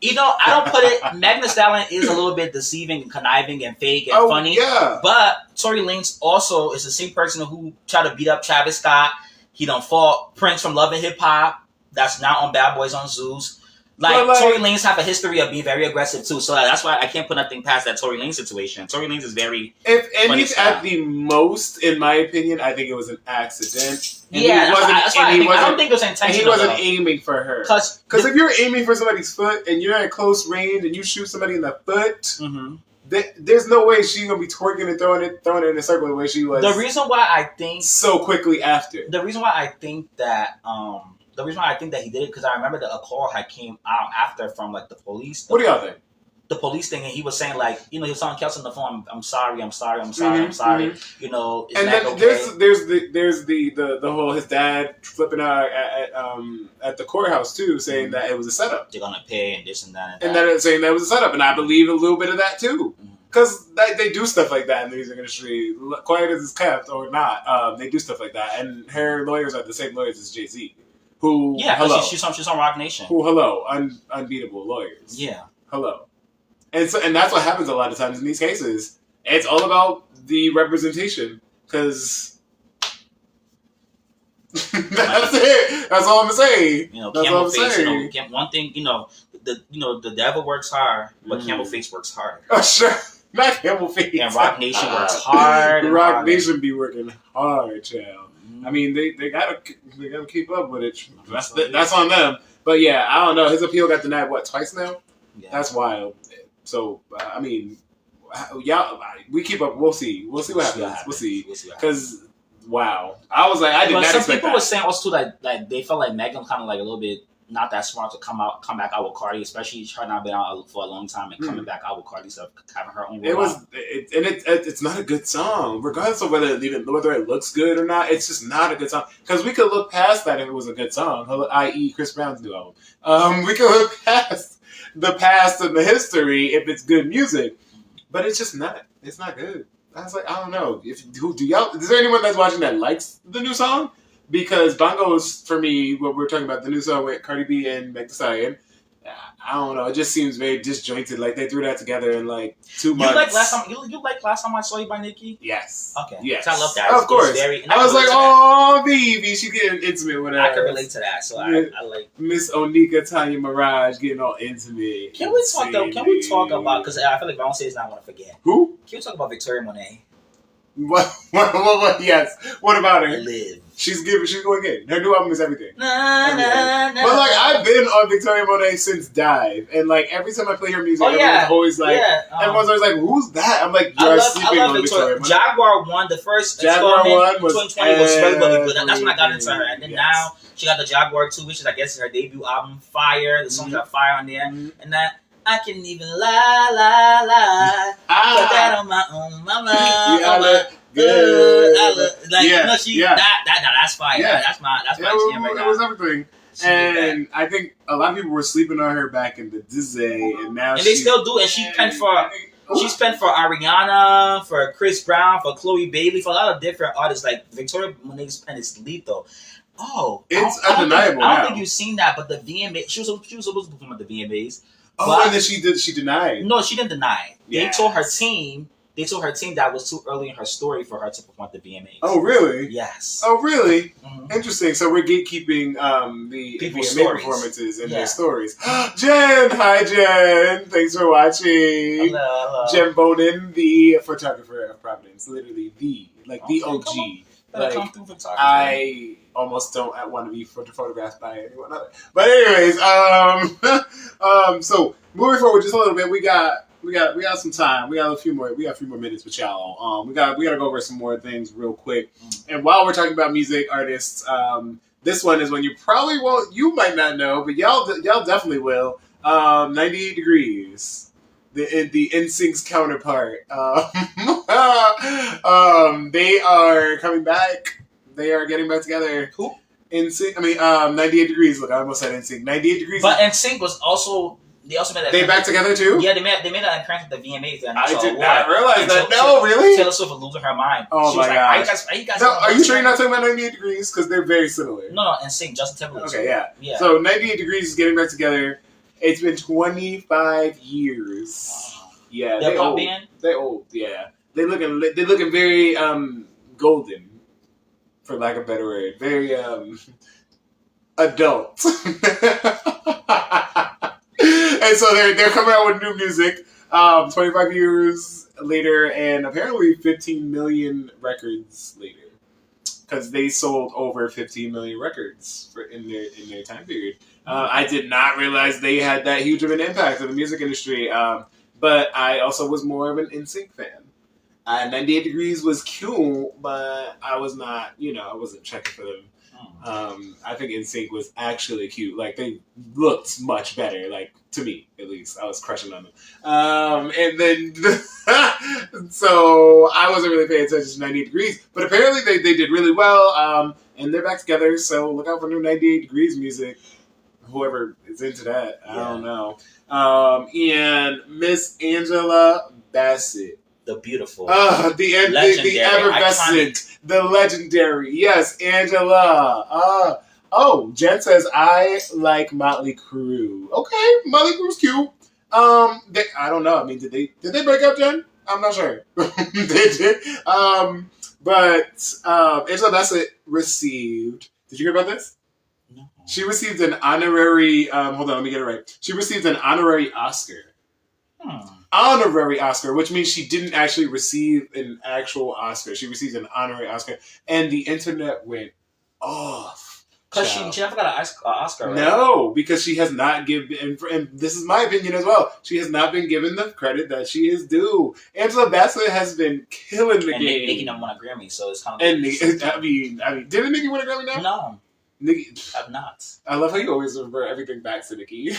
I don't put it. Meg Thee Stallion is a little bit deceiving and conniving and fake and funny. Yeah. But Tory Lanez also is the same person who tried to beat up Travis Scott. He done fought Prince from Love and Hip Hop. That's now on Bad Boys on Zeus. Like Tory Lanez have a history of being very aggressive too, so that's why I can't put nothing past that Tory Lanez situation. Tory Lanez is very. If anything, at the most, in my opinion, I think it was an accident. And I don't think it was intentional. And he wasn't aiming for her. Because if you're aiming for somebody's foot and you're at close range and you shoot somebody in the foot, mm-hmm. there's no way she's gonna be twerking and throwing it in a circle the way she was. The reason why I think so quickly after. The reason why I think that he did it because I remember that a call had came out after from like the police. What do y'all think? The police thing, and he was saying like, he was telling Kelsey on the phone, I'm sorry, mm-hmm. Is and that then okay? there's the whole his dad flipping out at the courthouse too, saying that it was a setup. They're gonna pay and this and that and then saying that it was a setup, and I believe a little bit of that too. Because they do stuff like that in the music industry, quiet as it's kept or not. They do stuff like that, and her lawyers are the same lawyers as Jay-Z. Who? Yeah, hello. She's on Rock Nation. Who? Hello, unbeatable lawyers. Yeah. Hello. And that's what happens a lot of times in these cases. It's all about the representation, because that's it. That's all I'm gonna say. Camel Face. One thing, the devil works hard, but Camel Face works hard. Oh sure, not Camel Face. And Rock Nation works hard. Rock Nation be working hard, child. I mean, they gotta keep up with it. That's on them. But yeah, I don't know. His appeal got denied twice now. Yeah. That's wild. So I mean, y'all, we keep up. We'll see. We'll see what happens. We'll see. Because wow, I was like, I did not expect that. Some people were saying also like they felt like Megan kind of like a little bit not that smart to come back out with Cardi, especially her not been out for a long time and coming back out with Cardi stuff, having her own. It's not a good song, regardless of whether it looks good or not. It's just not a good song, because we could look past that if it was a good song, i.e. Chris Brown's new album. We could look past the past and the history if it's good music, but it's just not. It's not good. I was like, I don't know. Is there anyone that's watching that likes the new song? Because Bongos, for me, what we're talking about, the new song with Cardi B and Meg Thee Stallion, I don't know. It just seems very disjointed. Like they threw that together in like 2 months. You like last time I saw you by Nicki? Yes. Okay. Yes. I love that. Of course. I was like, oh, baby, she getting intimate with her. I can relate to that. So I like Miss Onika Tanya Mirage getting all intimate. Can we talk about? Because I feel like Valentine's Day is not going to forget. Who? Can we talk about Victoria Monet? What? Yes. What about her? Live. She's going in. Her new album is everything. Nah. But like, I've been on Victoria Monet since Dive, and like every time I play her music, everyone's always like, everyone's always like, "Who's that?" I'm like, "You're sleeping on Victoria Monet." Jaguar won the first. Jaguar 1 was 2020 was very good. That's when I got into her, and then now she got the Jaguar 2, which is I guess her debut album, Fire. The songs got fire on there, and that. I can even lie. Put that on my own mama. Good. That's fire. Yeah. That's my jam right now. It was everything. And I think a lot of people were sleeping on her back in the Disney, and now they still do. And she spent for Ariana, for Chris Brown, for Chloe Bailey, for a lot of different artists. Like Victoria Monet's pen is lethal. Oh, it's undeniable. I don't think you've seen that, but the VMA, she was supposed to perform at the VMAs. Oh, and then she denied. No, she didn't deny. Yeah. They told her team that was too early in her story for her to perform at the VMAs. Oh, really? Yes. Oh, really? Mm-hmm. Interesting. So we're gatekeeping the People's VMA performances and their stories. Jen! Hi, Jen! Thanks for watching. Hello. Jen Bonin, the photographer of Providence. Literally the OG. I almost don't want to be photographed by anyone other. But anyways, so moving forward just a little bit, we got some time. We got a few more minutes with y'all. We gotta go over some more things real quick. And while we're talking about music artists, this one is one you might not know, but y'all definitely will. 98 Degrees. The NSYNC's counterpart. They are coming back. They are getting back together. Who? NSYNC. 98 Degrees. Look, I almost said NSYNC. 98 Degrees. But NSYNC was also. They also made that. They back together too? Yeah, they made that appearance at the VMAs. I did not realize that. No, really? Taylor Swift was losing her mind. Oh my gosh. Are you sure you're not talking about 98 Degrees? Because they're very similar. No, NSYNC, Justin Timberlake. Okay, yeah. So 98 Degrees is getting back together. It's been 25 years. Yeah, they're pop band? They're old, yeah. They're looking very golden, for lack of a better word. Very adult. And so they're coming out with new music 25 years later, and apparently 15 million records later, because they sold over 15 million records in their time period. I did not realize they had that huge of an impact on the music industry, but I also was more of an NSYNC fan. 98 Degrees was cute, but I was not, I wasn't checking for them. I think NSYNC was actually cute. Like, they looked much better, like, to me, at least. I was crushing on them. And then, so I wasn't really paying attention to 98 Degrees, but apparently they did really well, and they're back together, so look out for new 98 Degrees music. Whoever is into that, I don't know. And Miss Angela Bassett. The beautiful. The effervescent, iconic. The legendary. Yes, Angela. Jen says, I like Motley Crue. Okay, Motley Crue's cute. I don't know. I mean, did they break up, Jen? I'm not sure. They did. But Angela Bassett received, did you hear about this? No. She received an honorary, hold on, let me get it right. She received an honorary Oscar. Honorary Oscar, which means she didn't actually receive an actual Oscar. She received an honorary Oscar, and the internet went off. Because she never got an Oscar, right? No, because she has not given, and this is my opinion as well, she has not been given the credit that she is due. Angela Bassett has been killing the game. And Nicki won a Grammy, so it's kind of... And I mean, didn't Nicki win a Grammy now? No. Nicki, I've not. I love how you always refer everything back to Nicki.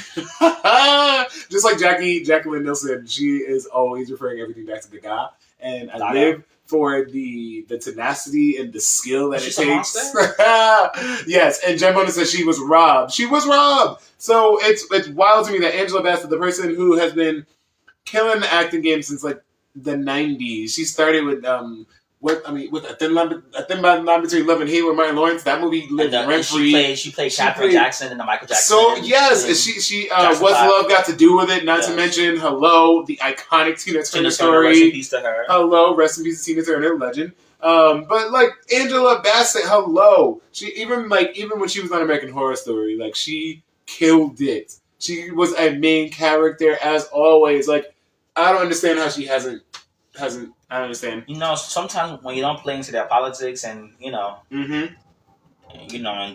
Just like Jacqueline Nilsson, she is always referring everything back to the guy. And I live for the tenacity and the skill that it takes. Yes, and Jen Bonus says she was robbed. She was robbed! So it's wild to me that Angela Bassett, the person who has been killing the acting game since like the 90s, she started with with a thin line between love and hate with Martin Lawrence. That movie lived rent free. She played Catherine Jackson in the Michael Jackson. So yes, she What's Love Got to Do with It? Not to mention Hello, the iconic Tina Turner story. Rest in peace to her. Hello, rest in peace to Tina Turner, legend. But like Angela Bassett, hello. She even when she was on American Horror Story, like she killed it. She was a main character as always. Like I don't understand how she hasn't. I don't understand. Sometimes when you don't play into their politics and and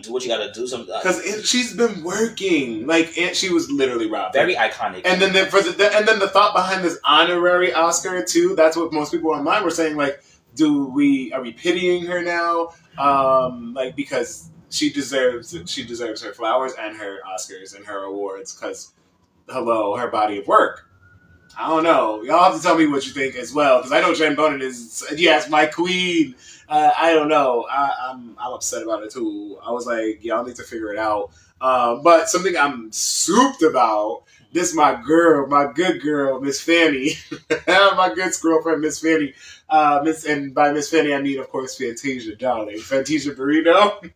do what you got to do, because she's been working and she was literally robbed. Very iconic. And then the thought behind this honorary Oscar too. That's what most people online were saying. Like, are we pitying her now? Because she deserves her flowers and her Oscars and her awards because her body of work. I don't know. Y'all have to tell me what you think as well, because I know Jen Bonin is, yes, my queen. I don't know. I'm upset about it too. I was like, y'all need to figure it out. But something I'm souped about. This is my girl, my good girl, Miss Fanny, my good girlfriend, Miss Fanny. And by Miss Fanny, I mean, of course, Fantasia, darling, Fantasia Burrito.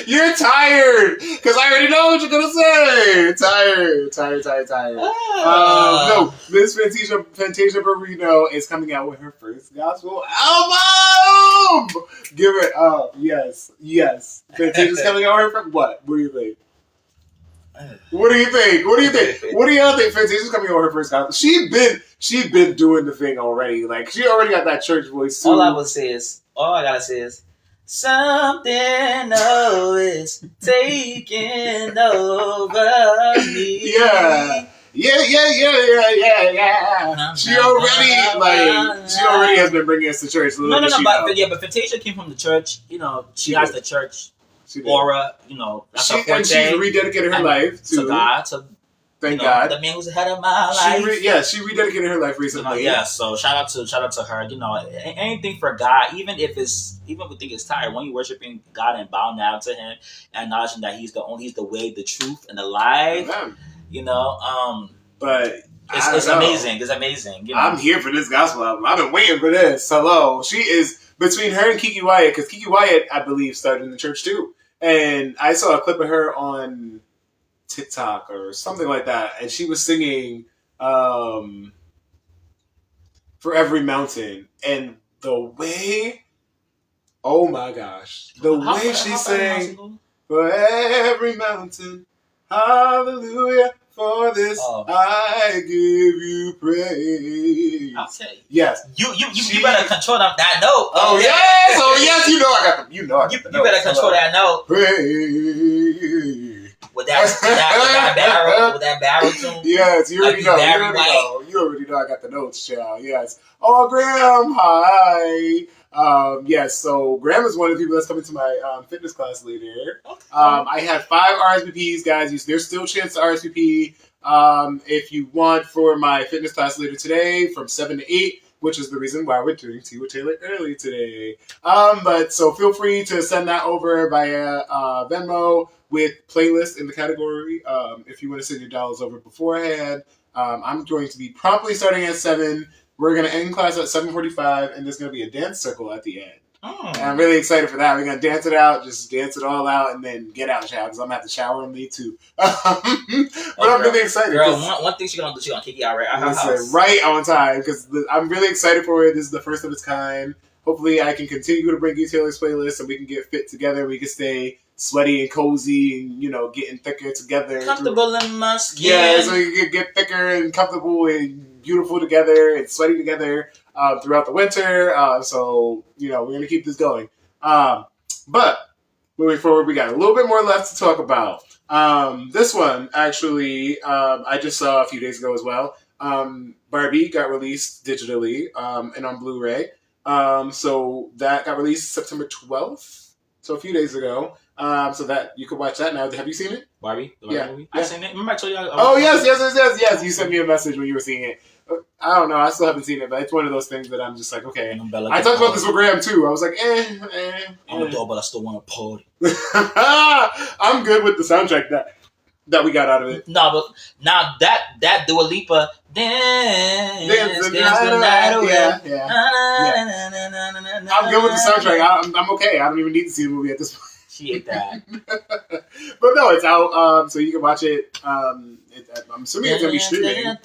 You're tired, because I already know what you're gonna say. Tired. No, Miss Fantasia Burrito is coming out with her first gospel album. Give it up, yes. Fantasia's coming out with her first. What do you think? What do y'all think? Fantasia's coming out with her first gospel. She been doing the thing already. Like she already got that church voice too. All I gotta say is. Something always taking over me. Yeah. She already has been bringing us to church. But Fantasia came from the church. She has the church aura. That's her forte. And she's rededicated her life to God. Thank God. The man who's ahead of my life. She rededicated her life recently. So shout out to her. Anything for God, even if we think it's tired, when you're worshiping God and bowing down to Him, acknowledging that He's the way, the truth, and the life. But it's amazing. It's amazing. I'm here for this gospel album. I've been waiting for this. Hello, she is between her and Kiki Wyatt, because Kiki Wyatt, I believe, started in the church too, and I saw a clip of her on TikTok or something like that, and she was singing For Every Mountain, and the way, oh my gosh, the way she sang, for every mountain. Hallelujah. For this I give you praise. Okay. Yes. You better control that note. Oh yes. Oh yes. You know I got the. You know I got the. You better control that note. Praise. With that barrel tune. Yes, you already know. You already know I got the notes, child. Yes. Oh, Graham, hi. Yes, so Graham is one of the people that's coming to my fitness class later. Okay. I had 5 RSVPs, guys. There's still a chance to RSVP if you want for my fitness class later today from 7 to 8, which is the reason why we're doing Tea with Taylor early today. But so feel free to send that over via Venmo with playlist in the category. If you want to send your dollars over beforehand, I'm going to be promptly starting at 7. We're going to end class at 7:45, and there's going to be a dance circle at the end. And I'm really excited for that. We're going to dance it out, just dance it all out, and then get out and shower, because I'm going to have to shower and me too. But I'm really excited. Girl, one thing she's going to do, she's going to kick you out right out her house. Right on time, because I'm really excited for it. This is the first of its kind. Hopefully I can continue to bring you Taylor's playlist, and we can get fit together. We can stay sweaty and cozy and, getting thicker together. Comfortable in my skin. Yeah, so we can get thicker and comfortable and beautiful together and sweaty together throughout the winter. So, we're going to keep this going. But moving forward, we got a little bit more left to talk about. This one, actually, I just saw a few days ago as well. Barbie got released digitally and on Blu-ray. So that got released September 12th, so a few days ago. So that you can watch that now. Have you seen it? Barbie? The Barbie movie? I've seen it. Remember I told you? Yes. You sent me a message when you were seeing it. I don't know. I still haven't seen it, but it's one of those things that I'm just like, okay. I talked about this with Graham too. I was like, I'm a dog, but I still want to party. I'm good with the soundtrack that we got out of it. No, but now that Dua Lipa dance the night away. Yeah. I'm good with the soundtrack. I'm okay. I don't even need to see the movie at this point. She ate that. But no, it's out, so you can watch it. I'm assuming it's going to be streaming. I'm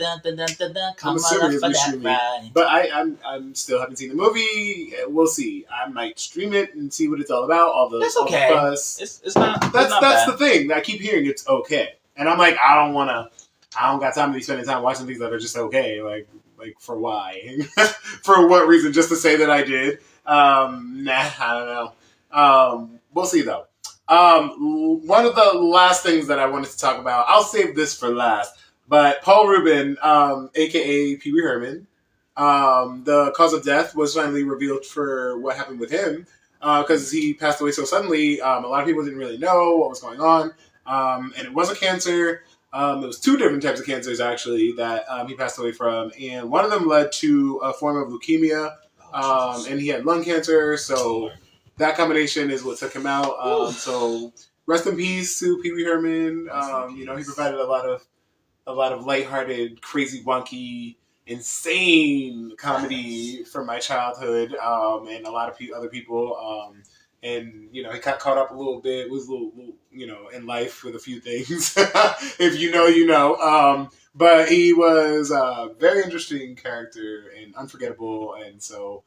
assuming it's going to be streaming. But I'm still haven't seen the movie. We'll see. I might stream it and see what it's all about. That's okay. All the fuss. It's not. That's the thing. I keep hearing it's okay, and I'm like, I don't got time to be spending time watching things that are just okay. Like for why? For what reason? Just to say that I did? I don't know. We'll see, though. One of the last things that I wanted to talk about, I'll save this for last, but Paul Rubin, a.k.a. Pee Wee Herman, the cause of death was finally revealed for what happened with him, because he passed away so suddenly. A lot of people didn't really know what was going on, and it was a cancer. It was 2 different types of cancers, actually, that he passed away from, and one of them led to a form of leukemia, and he had lung cancer, so that combination is what took him out. So rest in peace to Pee Wee Herman. He provided a lot of lighthearted, crazy, wonky, insane comedy from my childhood, and a lot of other people. And he got caught up a little bit. Was a little in life with a few things. If you know, you know. But he was a very interesting character and unforgettable. And so,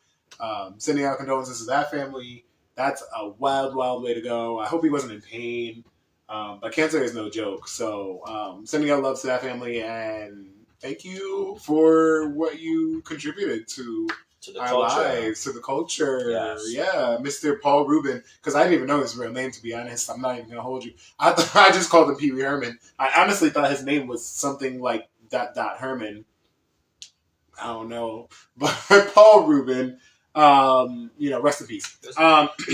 sending out condolences to that family. That's a wild, wild way to go. I hope he wasn't in pain. But cancer is no joke. So sending out love to that family, and thank you for what you contributed to our culture. Lives, to the culture. Yes. Yeah, Mr. Paul Rubin. Because I didn't even know his real name, to be honest. I'm not even going to hold you. I just called him Pee Wee Herman. I honestly thought his name was something like ... Herman. I don't know. But Paul Rubin... rest in peace. You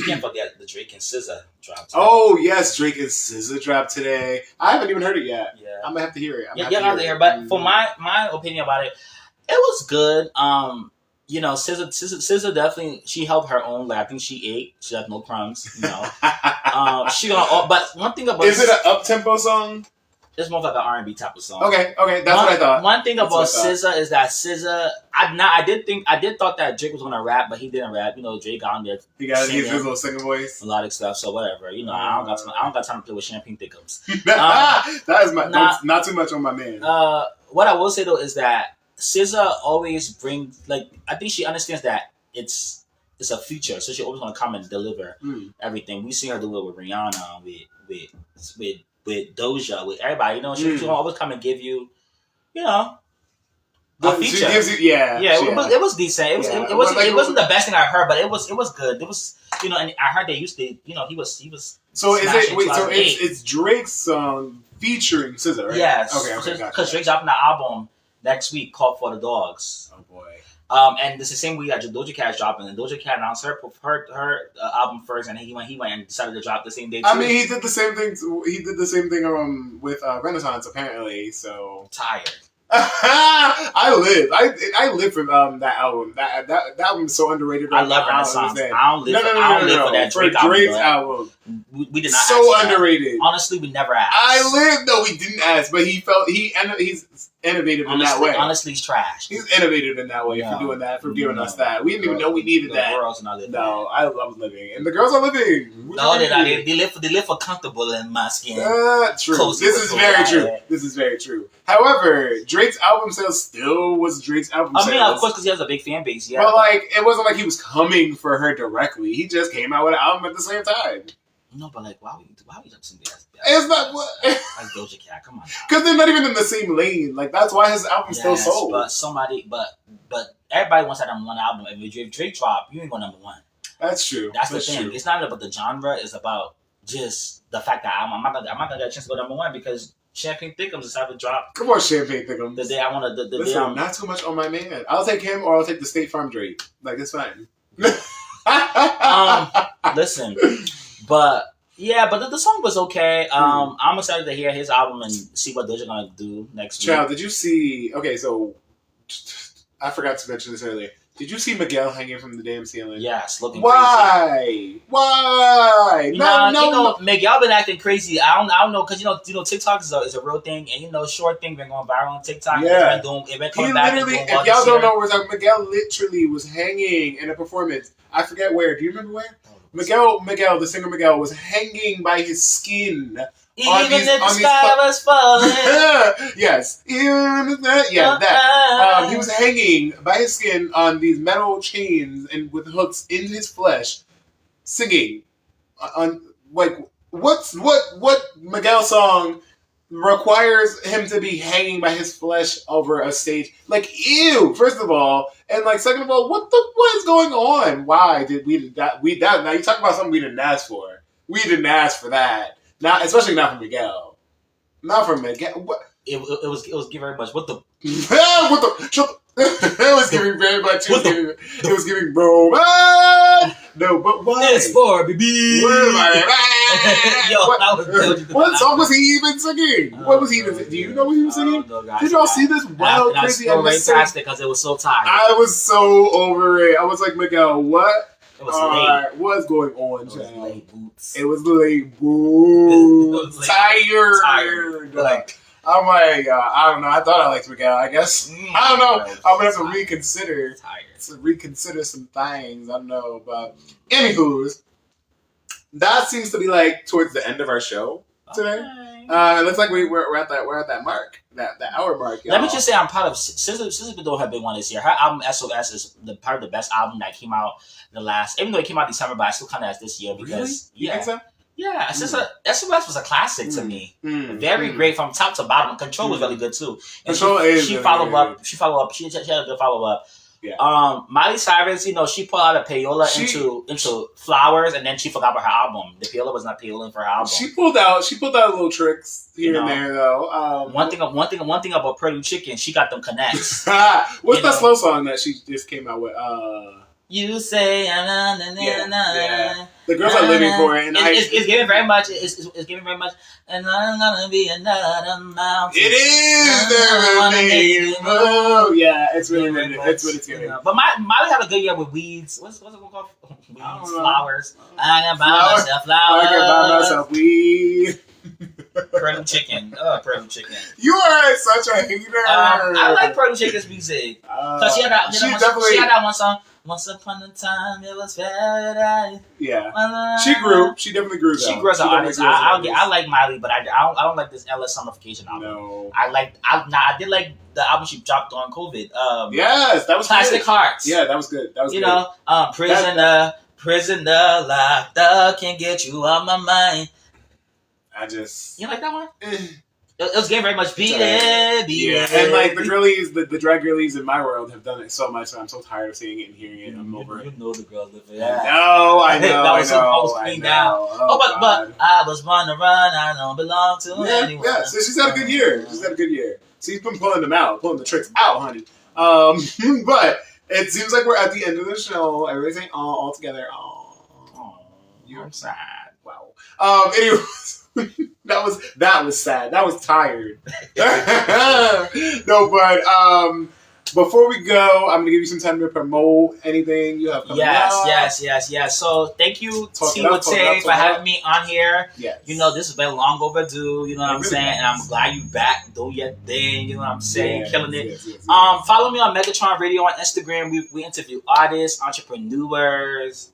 can't forget the Drake and SZA drop today. Oh yes, Drake and SZA dropped today. I haven't even heard it yet. Yeah, I'm gonna have to hear it. But for my opinion about it, it was good. SZA definitely, she held her own. Like I think she ate. She had no crumbs. She gonna. But one thing about, is it an up tempo song? It's more like an R&B type of song. Okay, that's what I thought. One thing about SZA is that SZA, I did thought that Drake was gonna rap, but he didn't rap. Drake got on there. He got his little singing voice, melodic stuff. So whatever. I don't got time to play with champagne thickums. That is not too much on my man. What I will say though is that SZA always brings, I think she understands that it's it's a feature, so she always gonna come and deliver everything. We see her do it with Rihanna, with Doja, with everybody. You know, she gonna always come and give you, you know. A feature. She gives you, it was decent. It wasn't the best thing I heard, but it was good. It was, you know, and I heard they used to, you know, he was. So is it? Wait, so it's Drake's song featuring SZA, right? Yes. Okay, gotcha. Because Drake's dropping an album next week called For the Dogs. Oh boy. And it's the same week that Doja Cat's dropping, and Doja Cat announced her album first, and he went and decided to drop the same day too. I mean, he did the same thing. He did the same thing with Renaissance, apparently. So tired. I live for that album. That album is so underrated. I love Renaissance. I don't live for that Drake's album. We did not. So underrated. Honestly, we never asked. No, we didn't ask, but he's innovative in that way. Honestly, he's trash. He's innovative in that way for doing that, for giving us that. We didn't even know we needed that. The girls not living. No, I was living, and the girls are living. No, they're not. They live for comfortable in my skin. True. This is very true. However, Drake's album sales still was Drake's album sales. I mean, of course, because he has a big fan base. Yeah, but like, it wasn't like he was coming for her directly. He just came out with an album at the same time. No, but like, why would you something else? It's not what. Like Doja Cat, come on. Because they're not even in the same lane. Like that's why his album still sold. But everybody wants that number one album. If Drake drop, you ain't going number one. That's true. That's the thing. True. It's not about the genre. It's about just the fact that I'm not gonna get a chance to go number one because Champagne Thickums decided to drop. Come on, Champagne Thickums. The day I want to. Listen, not too much on my man. I'll take him or I'll take the State Farm Drake. Like it's fine. Listen, but. Yeah, but the song was okay. I'm excited to hear his album and see what Doja gonna do next week. Child, did you see? Okay, so I forgot to mention this earlier. Did you see Miguel hanging from the damn ceiling? Yes, looking crazy. Why? No. Miguel been acting crazy. I don't know because you know TikTok is a real thing, and you know short thing been going viral on TikTok. Yeah, it been coming back. If y'all don't know, Miguel literally was hanging in a performance. I forget where. Do you remember where? Miguel, the singer Miguel, was hanging by his skin. Even if the sky was falling. Yes. He was hanging by his skin on these metal chains and with hooks in his flesh, singing. What Miguel song requires him to be hanging by his flesh over a stage? Like, ew, first of all. And like, second of all, what is going on? Why did we that? Now you talk about something we didn't ask for. We didn't ask for that. Not, especially not from Miguel. Not from Miguel. What? It was giving very much. What the? It was giving very much. It was giving bro. No, but why? It's for baby. What song was he even singing? What was he even singing? Do you know what he was singing? Did y'all see this wild, crazy? I right past it because it was so tired. I was so over it. I was like, Miguel, what? It was late. What's going on, It was late boots. Tired. Like, I'm like, I don't know. I thought I liked Miguel, I guess. I don't know. I'm going to have to reconsider. Some things. I don't know. But, anywho's, that seems to be like towards the end of our show today. Okay. It looks like we're at that mark, that hour mark. Y'all. Let me just say I'm proud of SZA's been doing her big one this year. Her album SOS is part of the best album that came out the last. Even though it came out December, but I still kind of as this year because really? You think so? Yeah, SOS was a classic to me. Very great from top to bottom. Control was really good too. And she followed up. She had a good follow up. Yeah. Miley Cyrus, you know, she pulled out a payola into Flowers, and then she forgot about her album. The payola was not payola for her album. She pulled out little tricks here and there, though. One thing about Pretty Chicken, she got them connects. What's that slow song that she just came out with? You say na. The girls are living for it, and it's giving very much. It's giving very much. And I'm gonna be another mountain. It is. Oh yeah, it's really. It's what it's giving. But Miley had a good year with Weeds. What's it called? Weeds, Flowers. I can buy myself flowers. I can buy myself weed. Purdue chicken. Purdue chicken. You are such a hater. I like Purdue chicken's music. Cause she had that one song. Once upon a time, it was paradise. Yeah, she grew. She definitely grew. Though. She grew as an artist. I like Miley, but I don't like this LS Summification album. No, I did like the album she dropped on COVID. Yes, that was Plastic good. Hearts. Yeah, that was good. That was you good. know, prisoner locked up, can't get you out my mind. You like that one? It was getting very much beat it. And like the girlies, the drag girlies in my world have done it so much, so I'm so tired of seeing it and hearing it. I'm over it. You know the girls live for that. No, I know. That was I know. supposed down. But I was born to run. I don't belong to anyone. Yeah, so she's had a good year. She's been pulling the tricks out, honey. But it seems like we're at the end of the show. Everything all together. Oh, I'm sad. Wow. Anyways. that was sad. That was tired. No, but before we go, I'm gonna give you some time to promote anything you have coming up. Yes. So thank you, Timotei, for having me on here. Yes. You know, this has been long overdue. You know what I'm saying? And I'm glad you back, doing your thing. You know what I'm saying? Killing it. Yes. Follow me on Megatron Radio on Instagram. We interview artists, entrepreneurs,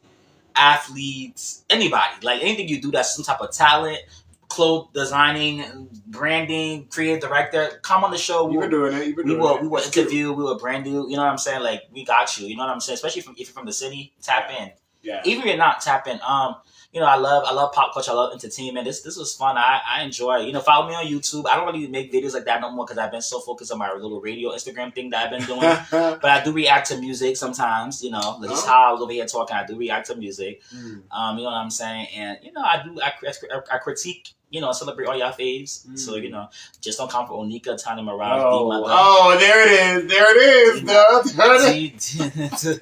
athletes, anybody. Like anything you do that's some type of talent. Clothes designing, branding, creative director, come on the show. You've been doing it. We will interview. We will brand you. You know what I'm saying? Like we got you. You know what I'm saying? Especially if you're from the city, tap in. Yeah. Even if you're not, tap in. You know, I love pop culture. I love entertainment. This was fun. I enjoy it. You know, follow me on YouTube. I don't really make videos like that no more because I've been so focused on my little radio Instagram thing that I've been doing. But I do react to music sometimes. You know, this is how I was over here talking. I do react to music. You know what I'm saying? And you know, I critique. You know, celebrate all y'all faves. So, you know, just don't count for Onika, Tanya Mirage, there it is.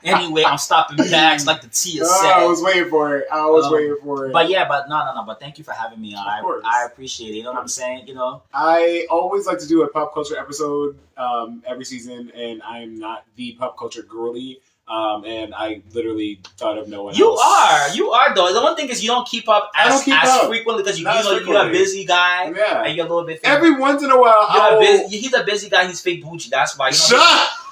Anyway, I'm stopping bags like the Tia said. I was waiting for it. But yeah, no. But thank you for having me on. I appreciate it. You know what I'm saying? You know, I always like to do a pop culture episode every season, and I'm not the pop culture girly. And I literally thought of no one else. You are though. The one thing is you don't keep up as frequently because you're a busy guy. Yeah. And you're a little bit. Every once in a while, he's a busy guy. He's fake Gucci. That's why.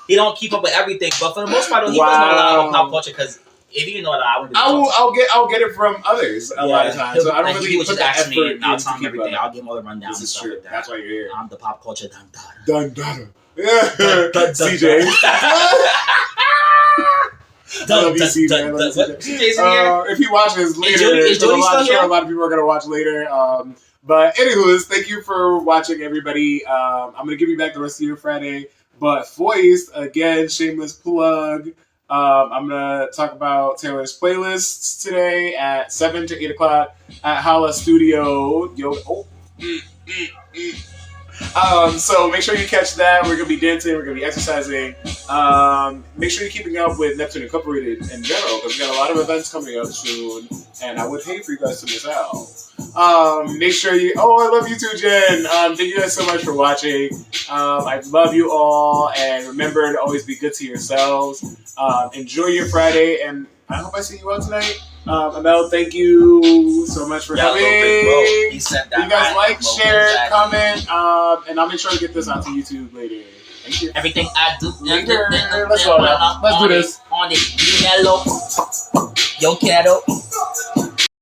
He don't keep up with everything. But for the most part, he doesn't know a lot about pop culture because. If you know that, I'll get it from others a lot of times. So I don't really put the effort me and I'll tell him everything. I'll give him all the rundown. This is true. Like that's why you're here. I'm the pop culture dun. Yeah, CJ. I love you, CJ. If he watches later, I'm sure a lot of people are going to watch later. But anywho, thank you for watching, everybody. I'm going to give you back the rest of your Friday. But Foist, again, shameless plug. I'm going to talk about Taylor's playlists today at 7 to 8 o'clock at Hala Studio. So make sure you catch that. We're going to be dancing. We're going to be exercising. Make sure you're keeping up with Neptune Incorporated in general because we got a lot of events coming up soon. And I would hate for you guys to miss out. Make sure you... Oh, I love you too, Jen. Thank you guys so much for watching. I love you all. And remember to always be good to yourselves. Enjoy your Friday. And I hope I see you all tonight. Emmel, thank you so much for coming. He said that. You guys like, share, comment, and I'll make sure to get this onto YouTube later. Thank you. Everything I do. Let's do this. On it. Yo, Cato.